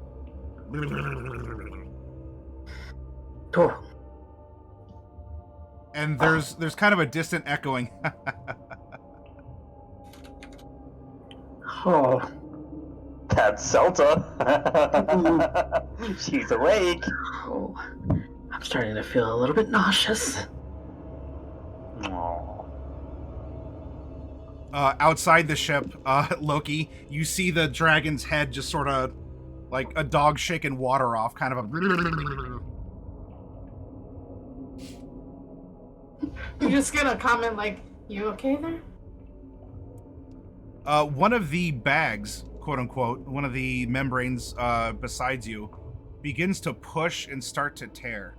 Oh. And there's kind of a distant echoing. Oh. That's Seltur. She's awake. Oh. I'm starting to feel a little bit nauseous. Aww. Outside the ship, Loki, you see the dragon's head just sort of like a dog shaking water off, kind of a... You're just gonna comment like, "You okay there?" One of the bags, quote unquote, one of the membranes besides you, begins to push and start to tear.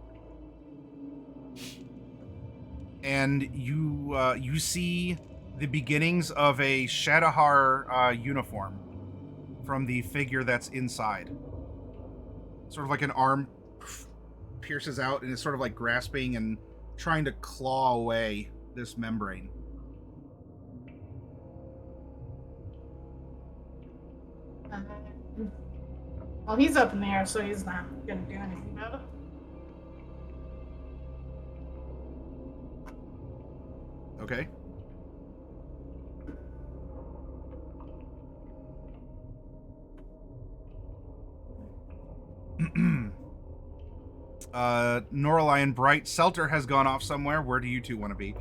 And you see the beginnings of a Shadowhar uniform from the figure that's inside. Sort of like an arm pierces out and is sort of like grasping and trying to claw away this membrane. Well, he's up in the air, so he's not gonna do anything about it. Okay. Norelai and Bright, Seltur has gone off somewhere. Where do you two want to be?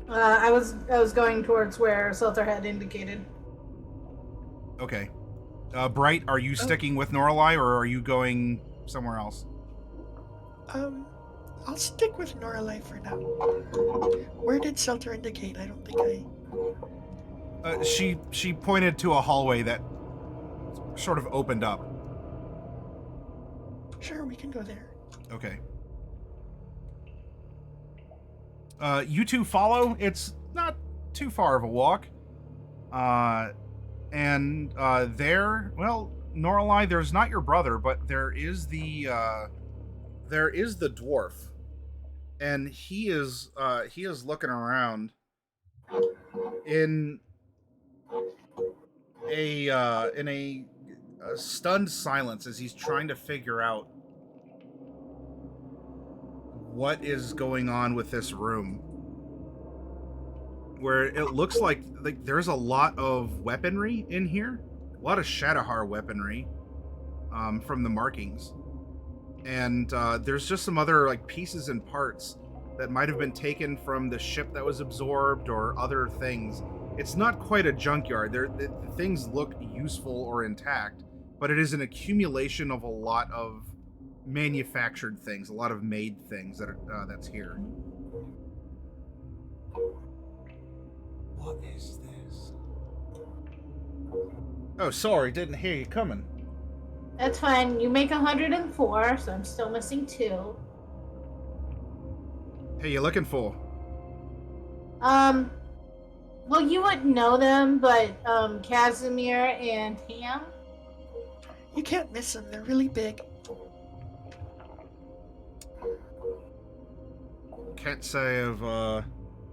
I was going towards where Seltur had indicated. Okay. Bright, are you sticking with Norelai or are you going somewhere else? I'll stick with Norelai for now. Where did Seltur indicate? I don't think I... She pointed to a hallway that sort of opened up. Sure, we can go there. Okay. You two follow. It's not too far of a walk. And there, well, Norelai, there's not your brother, but there is the dwarf, and he is looking around in a stunned silence as he's trying to figure out what is going on with this room, where it looks like there's a lot of weaponry in here, a lot of Shadowhar weaponry from the markings, and there's just some other like pieces and parts that might have been taken from the ship that was absorbed or other things. It's not quite a junkyard. The things look useful or intact, but it is an accumulation of a lot of manufactured things, a lot of made things that are that's here. What is this? Oh, sorry, didn't hear you coming. That's fine. You make 104, so I'm still missing 2. Hey, you looking for? Well, you wouldn't know them, but Casimir and Tam. You can't miss them. They're really big. Can't say I've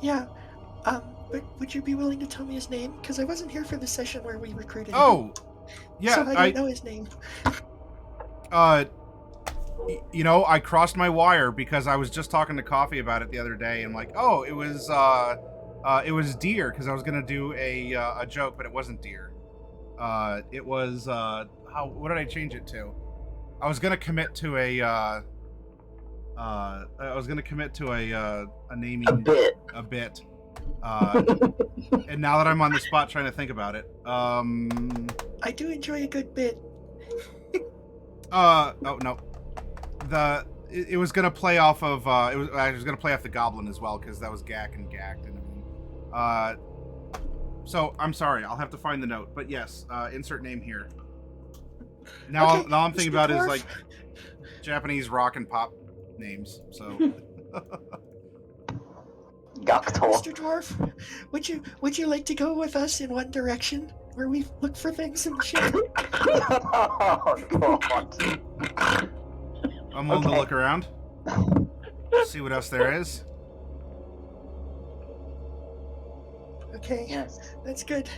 Yeah. But would you be willing to tell me his name? Because I wasn't here for the session where we recruited him. Oh, yeah. So I don't know his name. I crossed my wire because I was just talking to Coffee about it the other day, and like, oh, it was Deer, because I was gonna do a joke, but it wasn't Deer. It was what did I change it to? I was gonna commit to a naming A bit. a bit. And now that I'm on the spot trying to think about it, I do enjoy a good bit. oh no, it was gonna play off of I was gonna play off the goblin as well, because that was Gak and Gacked and everything. So I'm sorry, I'll have to find the note, but yes, insert name here. Now, Okay, now I'm thinking Mr. about is Dwarf. like Japanese rock and pop names. So Gaktor. Mr. Dwarf, would you like to go with us in one direction where we look for things in the ship? Oh, God. I'm willing to Okay. look around, see what else there is. Okay, Yes. that's good.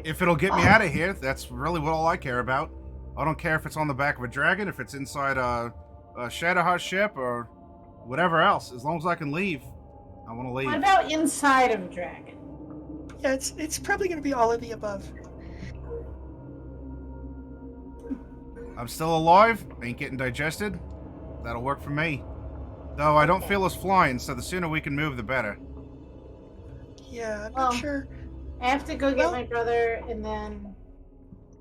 If it'll get me out of here, that's really what all I care about. I don't care if it's on the back of a dragon, if it's inside a Shadowheart ship, or whatever else. As long as I can leave, I want to leave. What about inside of a dragon? Yeah, it's probably going to be all of the above. I'm still alive, ain't getting digested. That'll work for me. Though I don't feel us flying, so the sooner we can move, the better. Yeah, I'm Well, not sure. I have to go get my brother, and then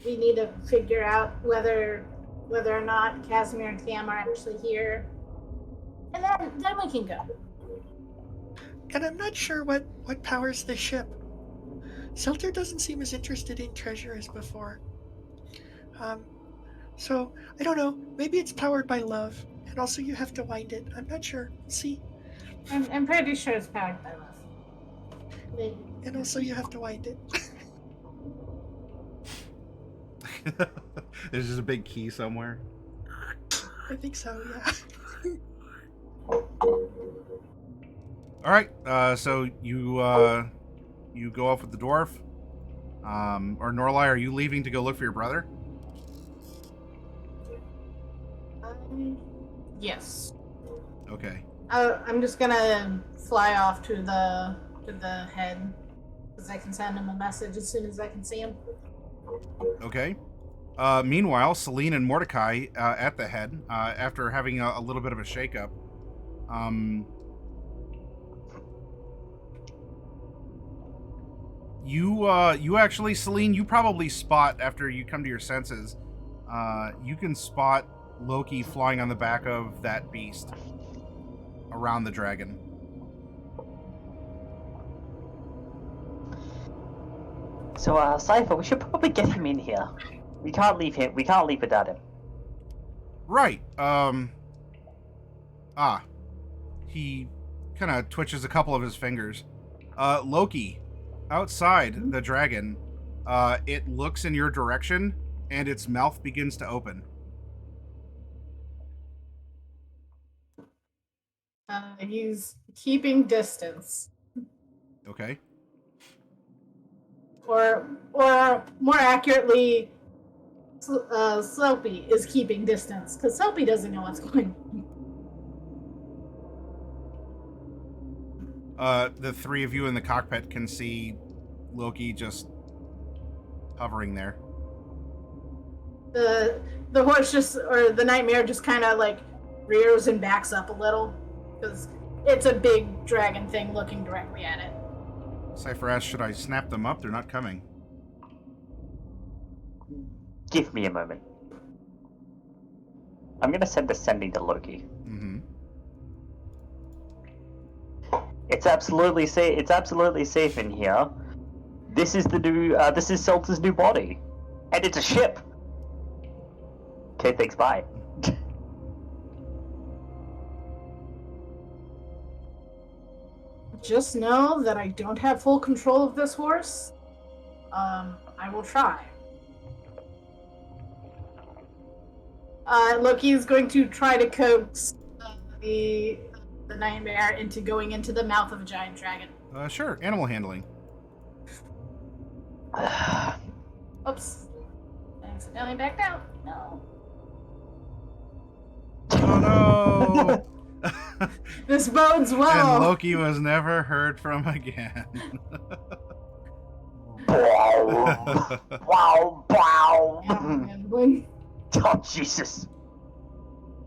we need to figure out whether or not Casimir and Cam are actually here, and then we can go. And I'm not sure what powers the ship. Seltur doesn't seem as interested in treasure as before. So, I don't know. Maybe it's powered by love, and also you have to wind it. I'm not sure. See? I'm pretty sure it's powered by love. And also you have to wind it. There's just a big key somewhere. I think so, yeah. All right, so you go off with the dwarf, or Norlai, are you leaving to go look for your brother? Yes. Okay. I'm just gonna fly off to the head, because I can send him a message as soon as I can see him. Okay. Meanwhile, Celine and Mordecai at the head, after having a little bit of a shakeup. You actually, Celine, you probably spot, after you come to your senses, you can spot Loki flying on the back of that beast around the dragon. So, Cypher, we should probably get him in here. We can't leave him. We can't leave without him. Right. He kind of twitches a couple of his fingers. Loki, outside the dragon, it looks in your direction, and its mouth begins to open. He's keeping distance, Okay. or more accurately, Sloppy is keeping distance, because Sloppy doesn't know what's going on. The three of you in the cockpit can see Loki just hovering there. The horse or the nightmare just kind of like rears and backs up a little, because it's a big dragon thing looking directly at it. Cypher asks, should I snap them up? They're not coming. Give me a moment. I'm gonna send a sending to Loki. Mm-hmm. It's absolutely safe. It's absolutely safe in here. This is the new. This is Seltur's new body, and it's a ship. Okay, thanks. Bye. Just know that I don't have full control of this horse. I will try. Loki is going to try to coax the the nightmare into going into the mouth of a giant dragon. Sure. Animal handling. Oops. I accidentally backed out. No. Oh no! This bodes And well. Loki was never heard from again. Wow. Wow. Wow. Handling. Oh, Jesus.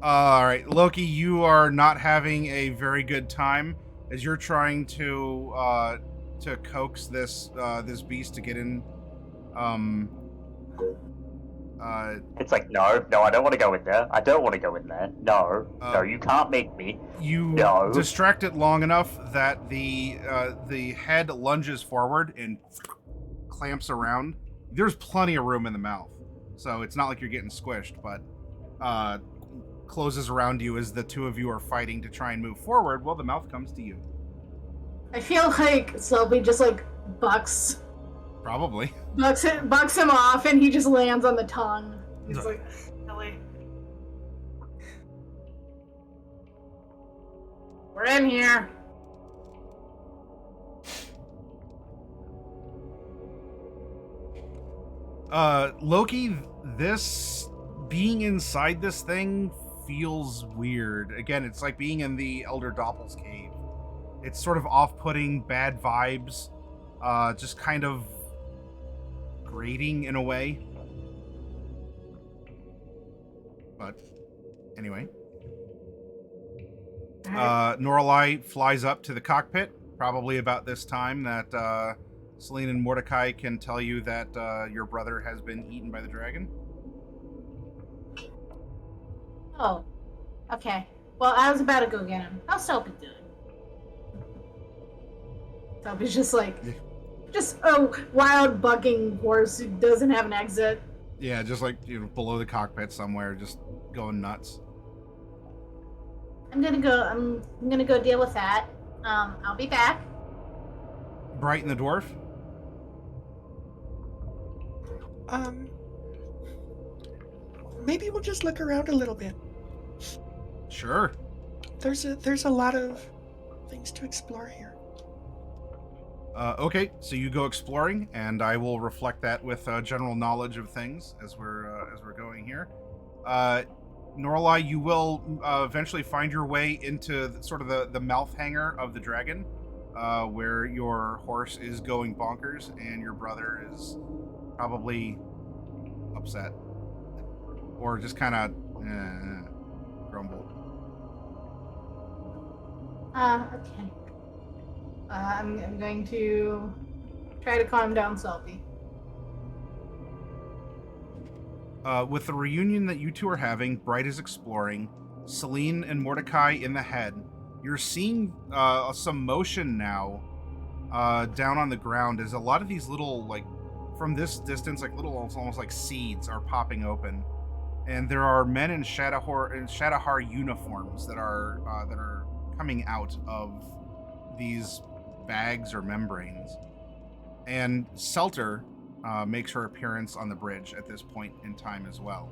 All right, Loki, you are not having a very good time as you're trying to coax this this beast to get in. It's like, no, I don't want to go in there. I don't want to go in there. No, you can't make me. You No. distract it long enough that the head lunges forward and clamps around. There's plenty of room in the mouth, so it's not like you're getting squished, but closes around you as the two of you are fighting to try and move forward. Well, the mouth comes to you. I feel like Selby just like bucks Probably. bucks him off, and he just lands on the tongue. He's like, really? We're in here. Loki, this being inside this thing feels weird. Again, it's like being in the Elder Doppels cave. It's sort of off-putting, bad vibes, just kind of grating in a way. But anyway, Norlai flies up to the cockpit, probably about this time that Celine and Mordecai can tell you that your brother has been eaten by the dragon. Oh, okay. Well, I was about to go get him. How's Soapy doing? Soapy's just like, just a wild bucking horse who doesn't have an exit. Yeah, just like below the cockpit somewhere, just going nuts. I'm gonna go deal with that. I'll be back. Brighten the dwarf. Maybe we'll just look around a little bit. Sure. There's a lot of things to explore here. Okay, so you go exploring, and I will reflect that with general knowledge of things as we're going here. Norlai, you will eventually find your way into sort of the mouth hanger of the dragon, where your horse is going bonkers, and your brother is probably upset, or just kind of grumble. Okay. I'm going to try to calm down Selby. With the reunion that you two are having, Bright is exploring, Celine and Mordecai in the head, you're seeing some motion now down on the ground as a lot of these little, like, from this distance, like little almost like seeds are popping open. And there are men in Shadowhar uniforms that are coming out of these bags or membranes. And Seltur makes her appearance on the bridge at this point in time as well.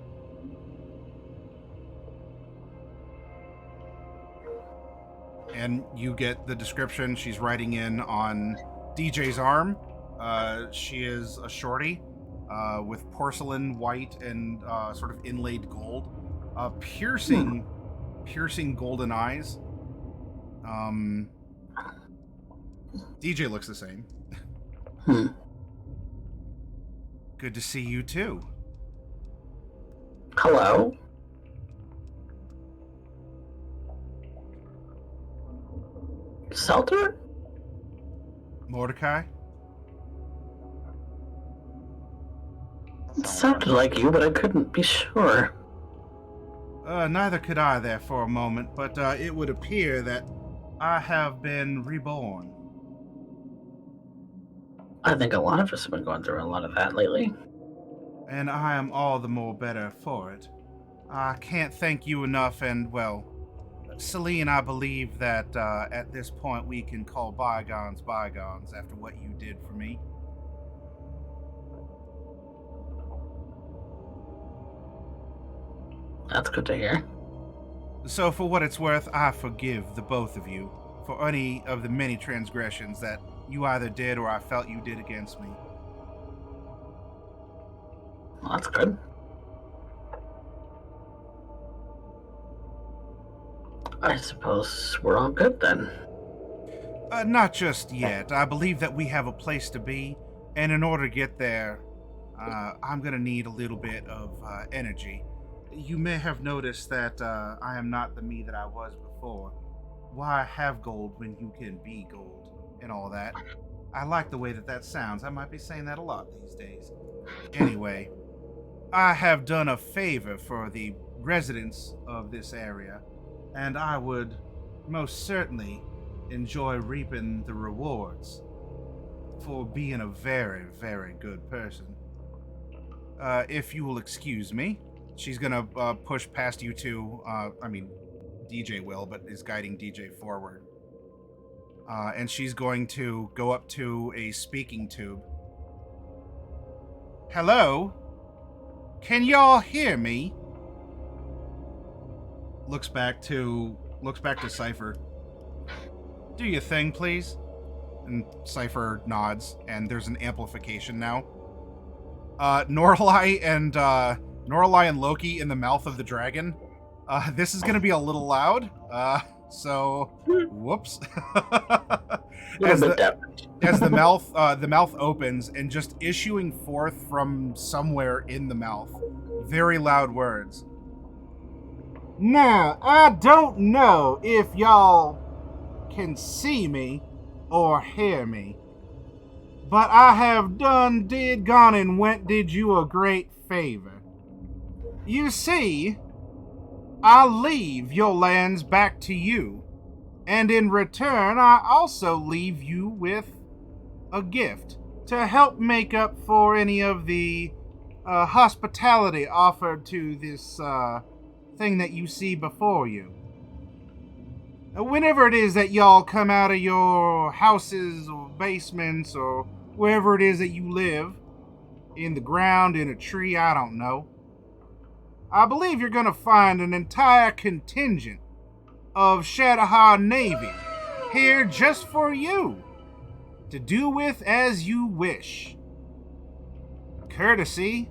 And you get the description she's writing in on DJ's arm. She is a shorty with porcelain white and sort of inlaid gold, piercing golden eyes. DJ looks the same. Good to see you too. Hello? Seltur? Mordecai? It sounded like you, but I couldn't be sure. Neither could I there for a moment, but it would appear that I have been reborn. I think a lot of us have been going through a lot of that lately. And I am all the more better for it. I can't thank you enough, and, well, Celine, I believe that at this point we can call bygones bygones after what you did for me. That's good to hear. So for what it's worth, I forgive the both of you for any of the many transgressions that you either did or I felt you did against me. Well, that's good. I suppose we're all good then. Not just yet. I believe that we have a place to be, and in order to get there, I'm gonna need a little bit of energy. You may have noticed that I am not the me that I was before. Why have gold when you can be gold and all that? I like the way that sounds. I might be saying that a lot these days. Anyway, I have done a favor for the residents of this area, and I would most certainly enjoy reaping the rewards for being a very, very good person. If you will excuse me, she's gonna push past you two. DJ will, but is guiding DJ forward. And she's going to go up to a speaking tube. Hello? Can y'all hear me? Looks back to Cypher. Do your thing, please. And Cypher nods, and there's an amplification now. Norlai and Loki in the mouth of the dragon. This is gonna be a little loud. So whoops. as the mouth opens and just issuing forth from somewhere in the mouth very loud words. Now, I don't know if y'all can see me or hear me, but I have gone and did you a great favor. You see, I leave your lands back to you, and in return I also leave you with a gift to help make up for any of the hospitality offered to this thing that you see before you. Whenever it is that y'all come out of your houses or basements or wherever it is that you live, in the ground, in a tree, I don't know, I believe you're going to find an entire contingent of Shadowhawk Navy here just for you to do with as you wish. Courtesy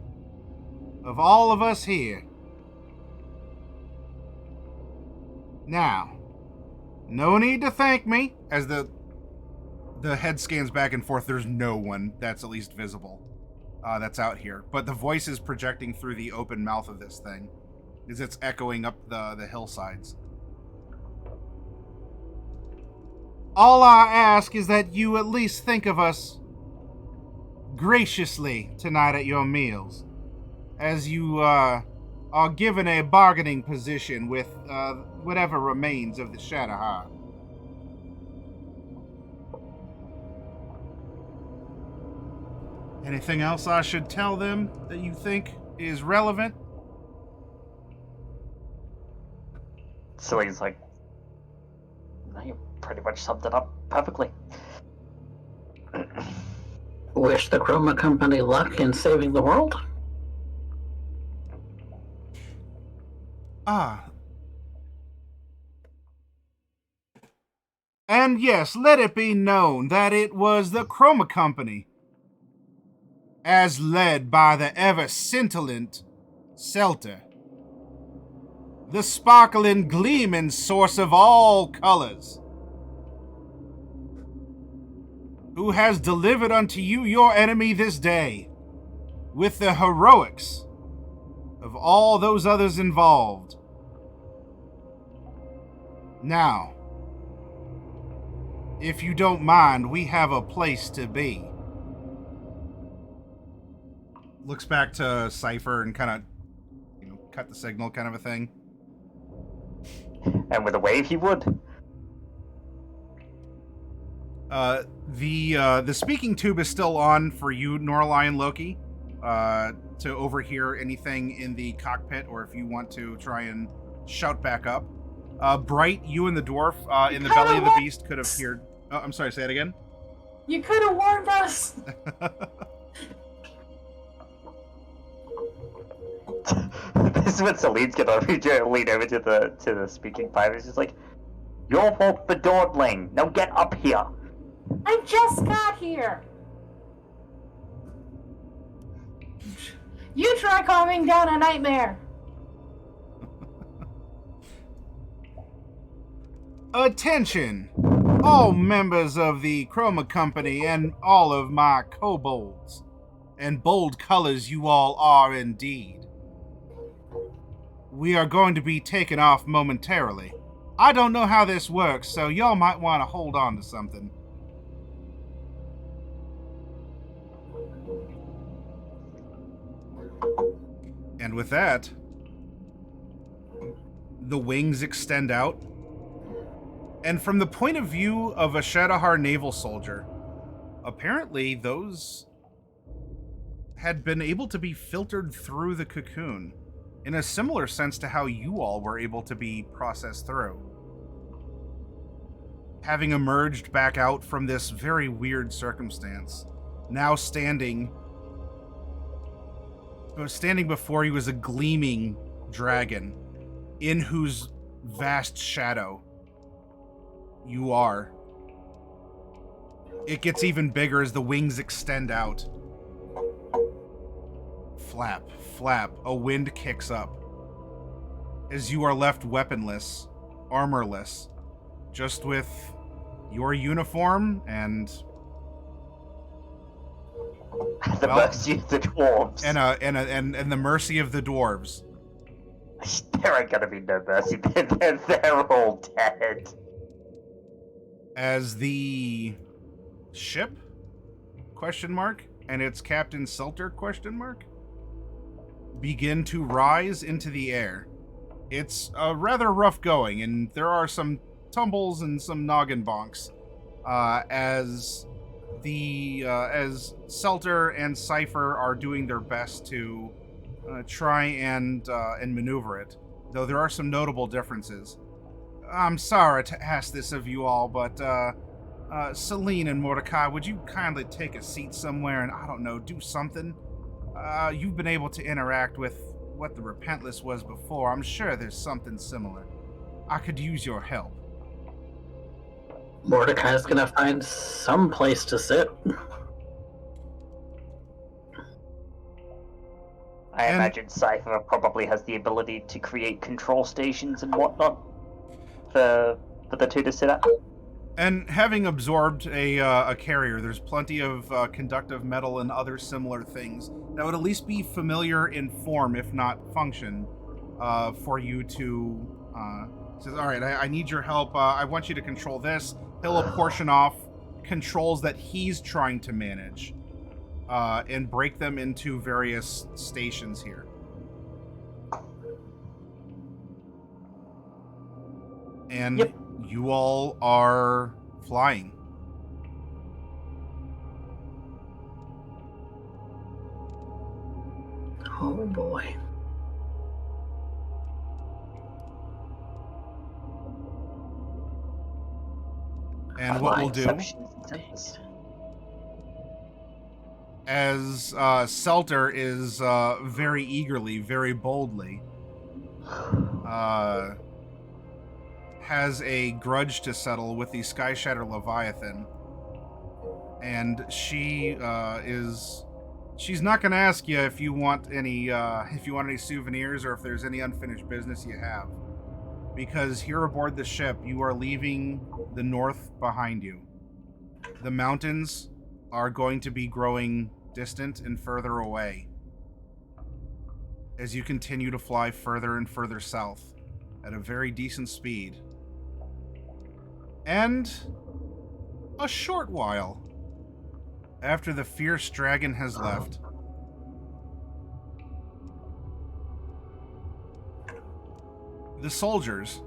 of all of us here. Now, no need to thank me. As the head scans back and forth, there's no one that's at least visible that's out here. But the voice is projecting through the open mouth of this thing as it's echoing up the hillsides. All I ask is that you at least think of us graciously tonight at your meals, as you are given a bargaining position with whatever remains of the Shadowhawk. Anything else I should tell them that you think is relevant? So he's like, no, you pretty much summed it up perfectly. Wish the Chroma Company luck in saving the world? And yes, let it be known that it was the Chroma Company, as led by the ever-scintillant Seltur, the sparkling, gleaming source of all colors, who has delivered unto you your enemy this day, with the heroics of all those others involved. Now, if you don't mind, we have a place to be. Looks back to Cypher and kind of, cut the signal kind of a thing. And with a wave, he would. The speaking tube is still on for you, Norlai and Loki, to overhear anything in the cockpit, or if you want to try and shout back up. Bright, you and the dwarf in the belly of the beast could have heard. Oh, I'm sorry, say it again. You could have warned us. is when Celine's gonna lean over to the speaking pipe. It's just like, "Your fault for dawdling. Now get up here." I just got here. You try calming down a nightmare. Attention! All members of the Chroma Company and all of my kobolds. And bold colors you all are indeed. We are going to be taken off momentarily. I don't know how this works, so y'all might want to hold on to something. And with that, the wings extend out. And from the point of view of a Shadowhar naval soldier, apparently those had been able to be filtered through the cocoon in a similar sense to how you all were able to be processed through. Having emerged back out from this very weird circumstance, now standing before you is a gleaming dragon in whose vast shadow you are. It gets even bigger as the wings extend out. Flap, flap, a wind kicks up. As you are left weaponless, armorless, just with your uniform and The mercy of the dwarves. and the mercy of the dwarves. There ain't gonna be no mercy. They're all dead. As the ship question mark and its captain Seltur question mark begin to rise into the air. It's rather rough going, and there are some tumbles and some noggin bonks as Seltur and Cypher are doing their best to try and maneuver it, though there are some notable differences. I'm sorry to ask this of you all, but Celine and Mordecai, would you kindly take a seat somewhere and, I don't know, do something? You've been able to interact with what the Repentless was before. I'm sure there's something similar. I could use your help. Mordecai's gonna find some place to sit. I imagine Cypher probably has the ability to create control stations and whatnot for the two to sit at. And having absorbed a carrier, there's plenty of conductive metal and other similar things that would at least be familiar in form, if not function, for you to... says, all right, I need your help. I want you to control this. He'll apportion off controls that he's trying to manage and break them into various stations here. And... Yep. You all are flying. Oh boy. And what we'll do, as Seltur is very eagerly, very boldly, has a grudge to settle with the Sky Shatter Leviathan, and she's not going to ask you if you want any souvenirs or if there's any unfinished business you have, because here aboard the ship you are leaving the north behind you. The mountains are going to be growing distant and further away as you continue to fly further and further south at a very decent speed. And a short while after the fierce dragon has left, the soldiers,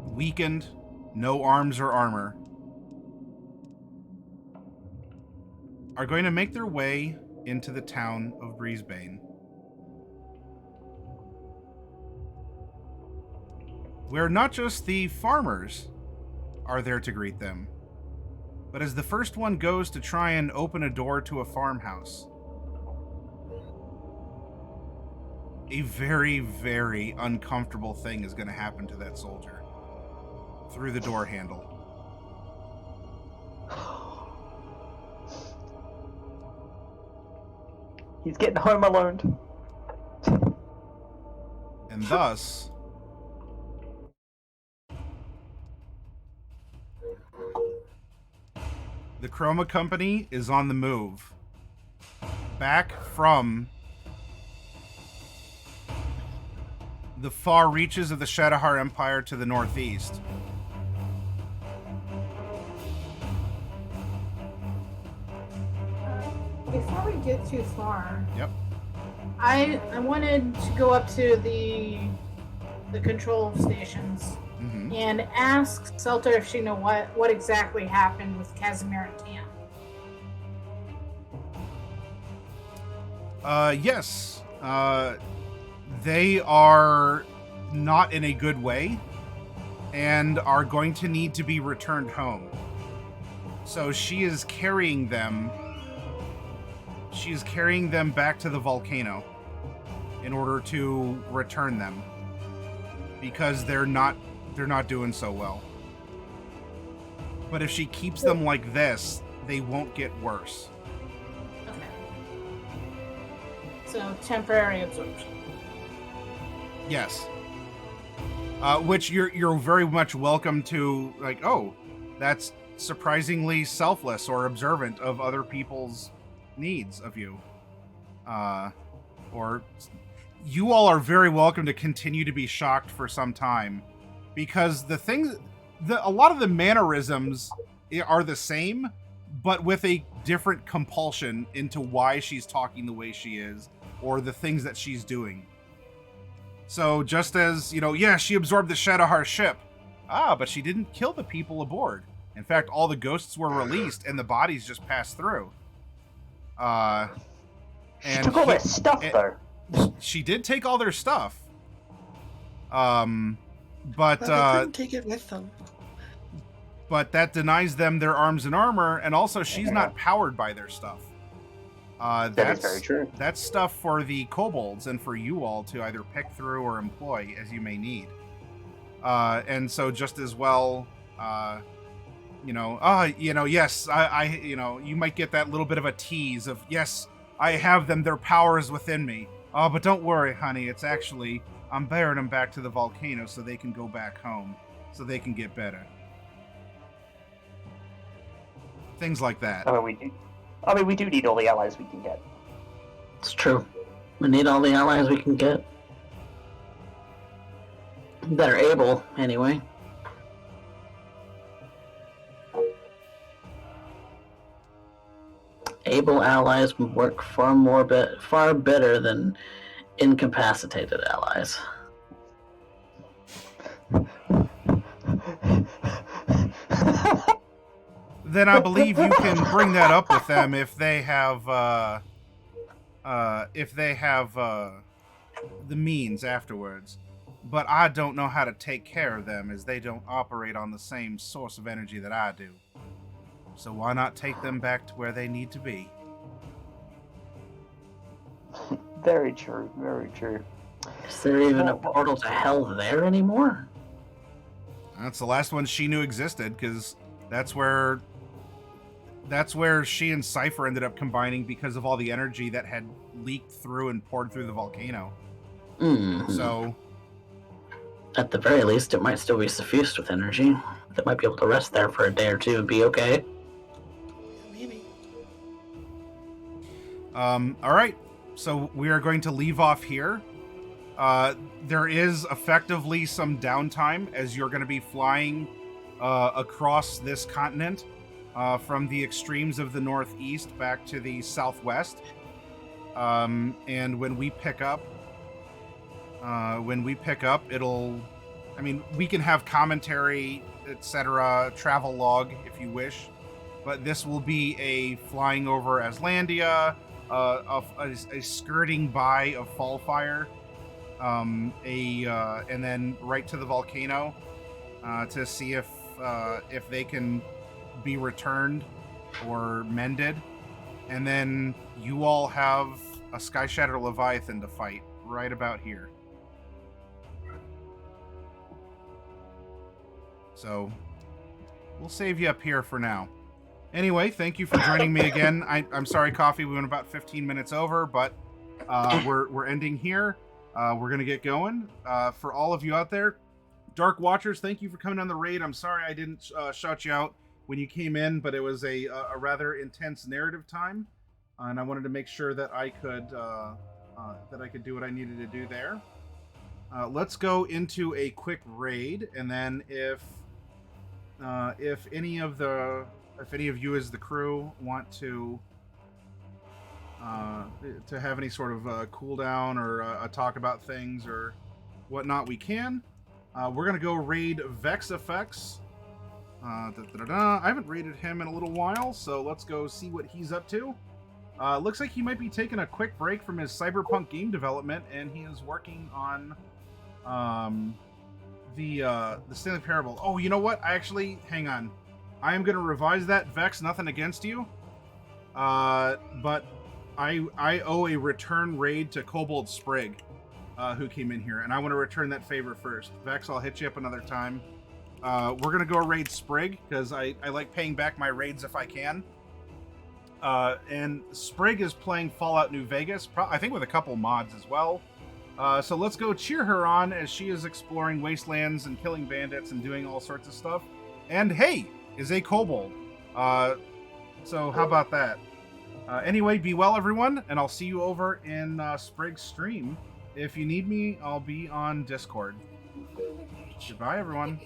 weakened, no arms or armor, are going to make their way into the town of Breezebane, where not just the farmers are there to greet them, but as the first one goes to try and open a door to a farmhouse, a very, very uncomfortable thing is going to happen to that soldier through the door handle. He's getting home alone. And thus, the Chroma Company is on the move. Back from the far reaches of the Shadowheart Empire to the northeast. Before we get too far, Yep. I wanted to go up to the control stations Mm-hmm. and ask Seltur if she know what exactly happened with Casimir and Tam. Yes. They are not in a good way and are going to need to be returned home. So she is carrying them. She is carrying them back to the volcano in order to return them because they're not doing so well. But if she keeps them like this, they won't get worse. Okay. So temporary absorption. Yes. Which you're very much welcome to, like, oh, that's surprisingly selfless or observant of other people's needs of you. Or you all are very welcome to continue to be shocked for some time, because a lot of the mannerisms are the same, but with a different compulsion into why she's talking the way she is, or the things that she's doing. So just as, yeah, she absorbed the Shadowheart ship. But she didn't kill the people aboard. In fact, all the ghosts were released and the bodies just passed through. She took all their stuff, though. She did take all their stuff. But But they couldn't take it with them. But that denies them their arms and armor, and also she's not powered by their stuff. That is very true. That's stuff for the kobolds and for you all to either pick through or employ as you may need. And so just as well, yes, you might get that little bit of a tease of, yes, I have them, their power is within me. Oh, but don't worry, honey, it's actually, I'm bearing them back to the volcano so they can go back home, so they can get better. Things like that. We do need all the allies we can get. It's true. We need all the allies we can get. That are able, anyway. Able allies work far better than incapacitated allies. Then I believe you can bring that up with them if they have the means afterwards. But I don't know how to take care of them, as they don't operate on the same source of energy that I do. So why not take them back to where they need to be? Very true, very true. Is there even a portal to hell there anymore? That's the last one she knew existed, because that's where she and Cypher ended up combining because of all the energy that had leaked through and poured through the volcano. Mm-hmm. So, at the very least, it might still be suffused with energy. They might be able to rest there for a day or two and be okay. Maybe. All right. So we are going to leave off here. There is effectively some downtime as you're going to be flying across this continent from the extremes of the northeast back to the southwest. And when we pick up, we can have commentary, etc., travel log if you wish, but this will be a flying over Aslandia, a skirting by of Fallfire, and then right to the volcano to see if they can be returned or mended, and then you all have a Sky Shatter Leviathan to fight right about here. So we'll save you up here for now. Anyway, thank you for joining me again. I'm sorry, Coffee, we went about 15 minutes over, but we're ending here. We're going to get going. For all of you out there, Dark Watchers, thank you for coming on the raid. I'm sorry I didn't shout you out when you came in, but it was a rather intense narrative time, and I wanted to make sure that I could do what I needed to do there. Let's go into a quick raid, and then if any of you as the crew want to have any sort of cooldown or a talk about things or whatnot, we can. We're gonna go raid Vex Effects. I haven't raided him in a little while, so let's go see what he's up to. Looks like he might be taking a quick break from his cyberpunk game development, and he is working on the Stanley Parable. Oh, you know what? Hang on. I am gonna revise that. Vex, nothing against you, but I owe a return raid to Kobold Sprig, who came in here, and I want to return that favor first. Vex, I'll hit you up another time. We're gonna go raid Sprig because I like paying back my raids if I can. And Sprig is playing Fallout New Vegas, I think with a couple mods as well. So let's go cheer her on as she is exploring wastelands and killing bandits and doing all sorts of stuff. And hey, is a kobold. So how about that? Anyway, be well, everyone, and I'll see you over in Sprig's stream. If you need me, I'll be on Discord. Goodbye, everyone.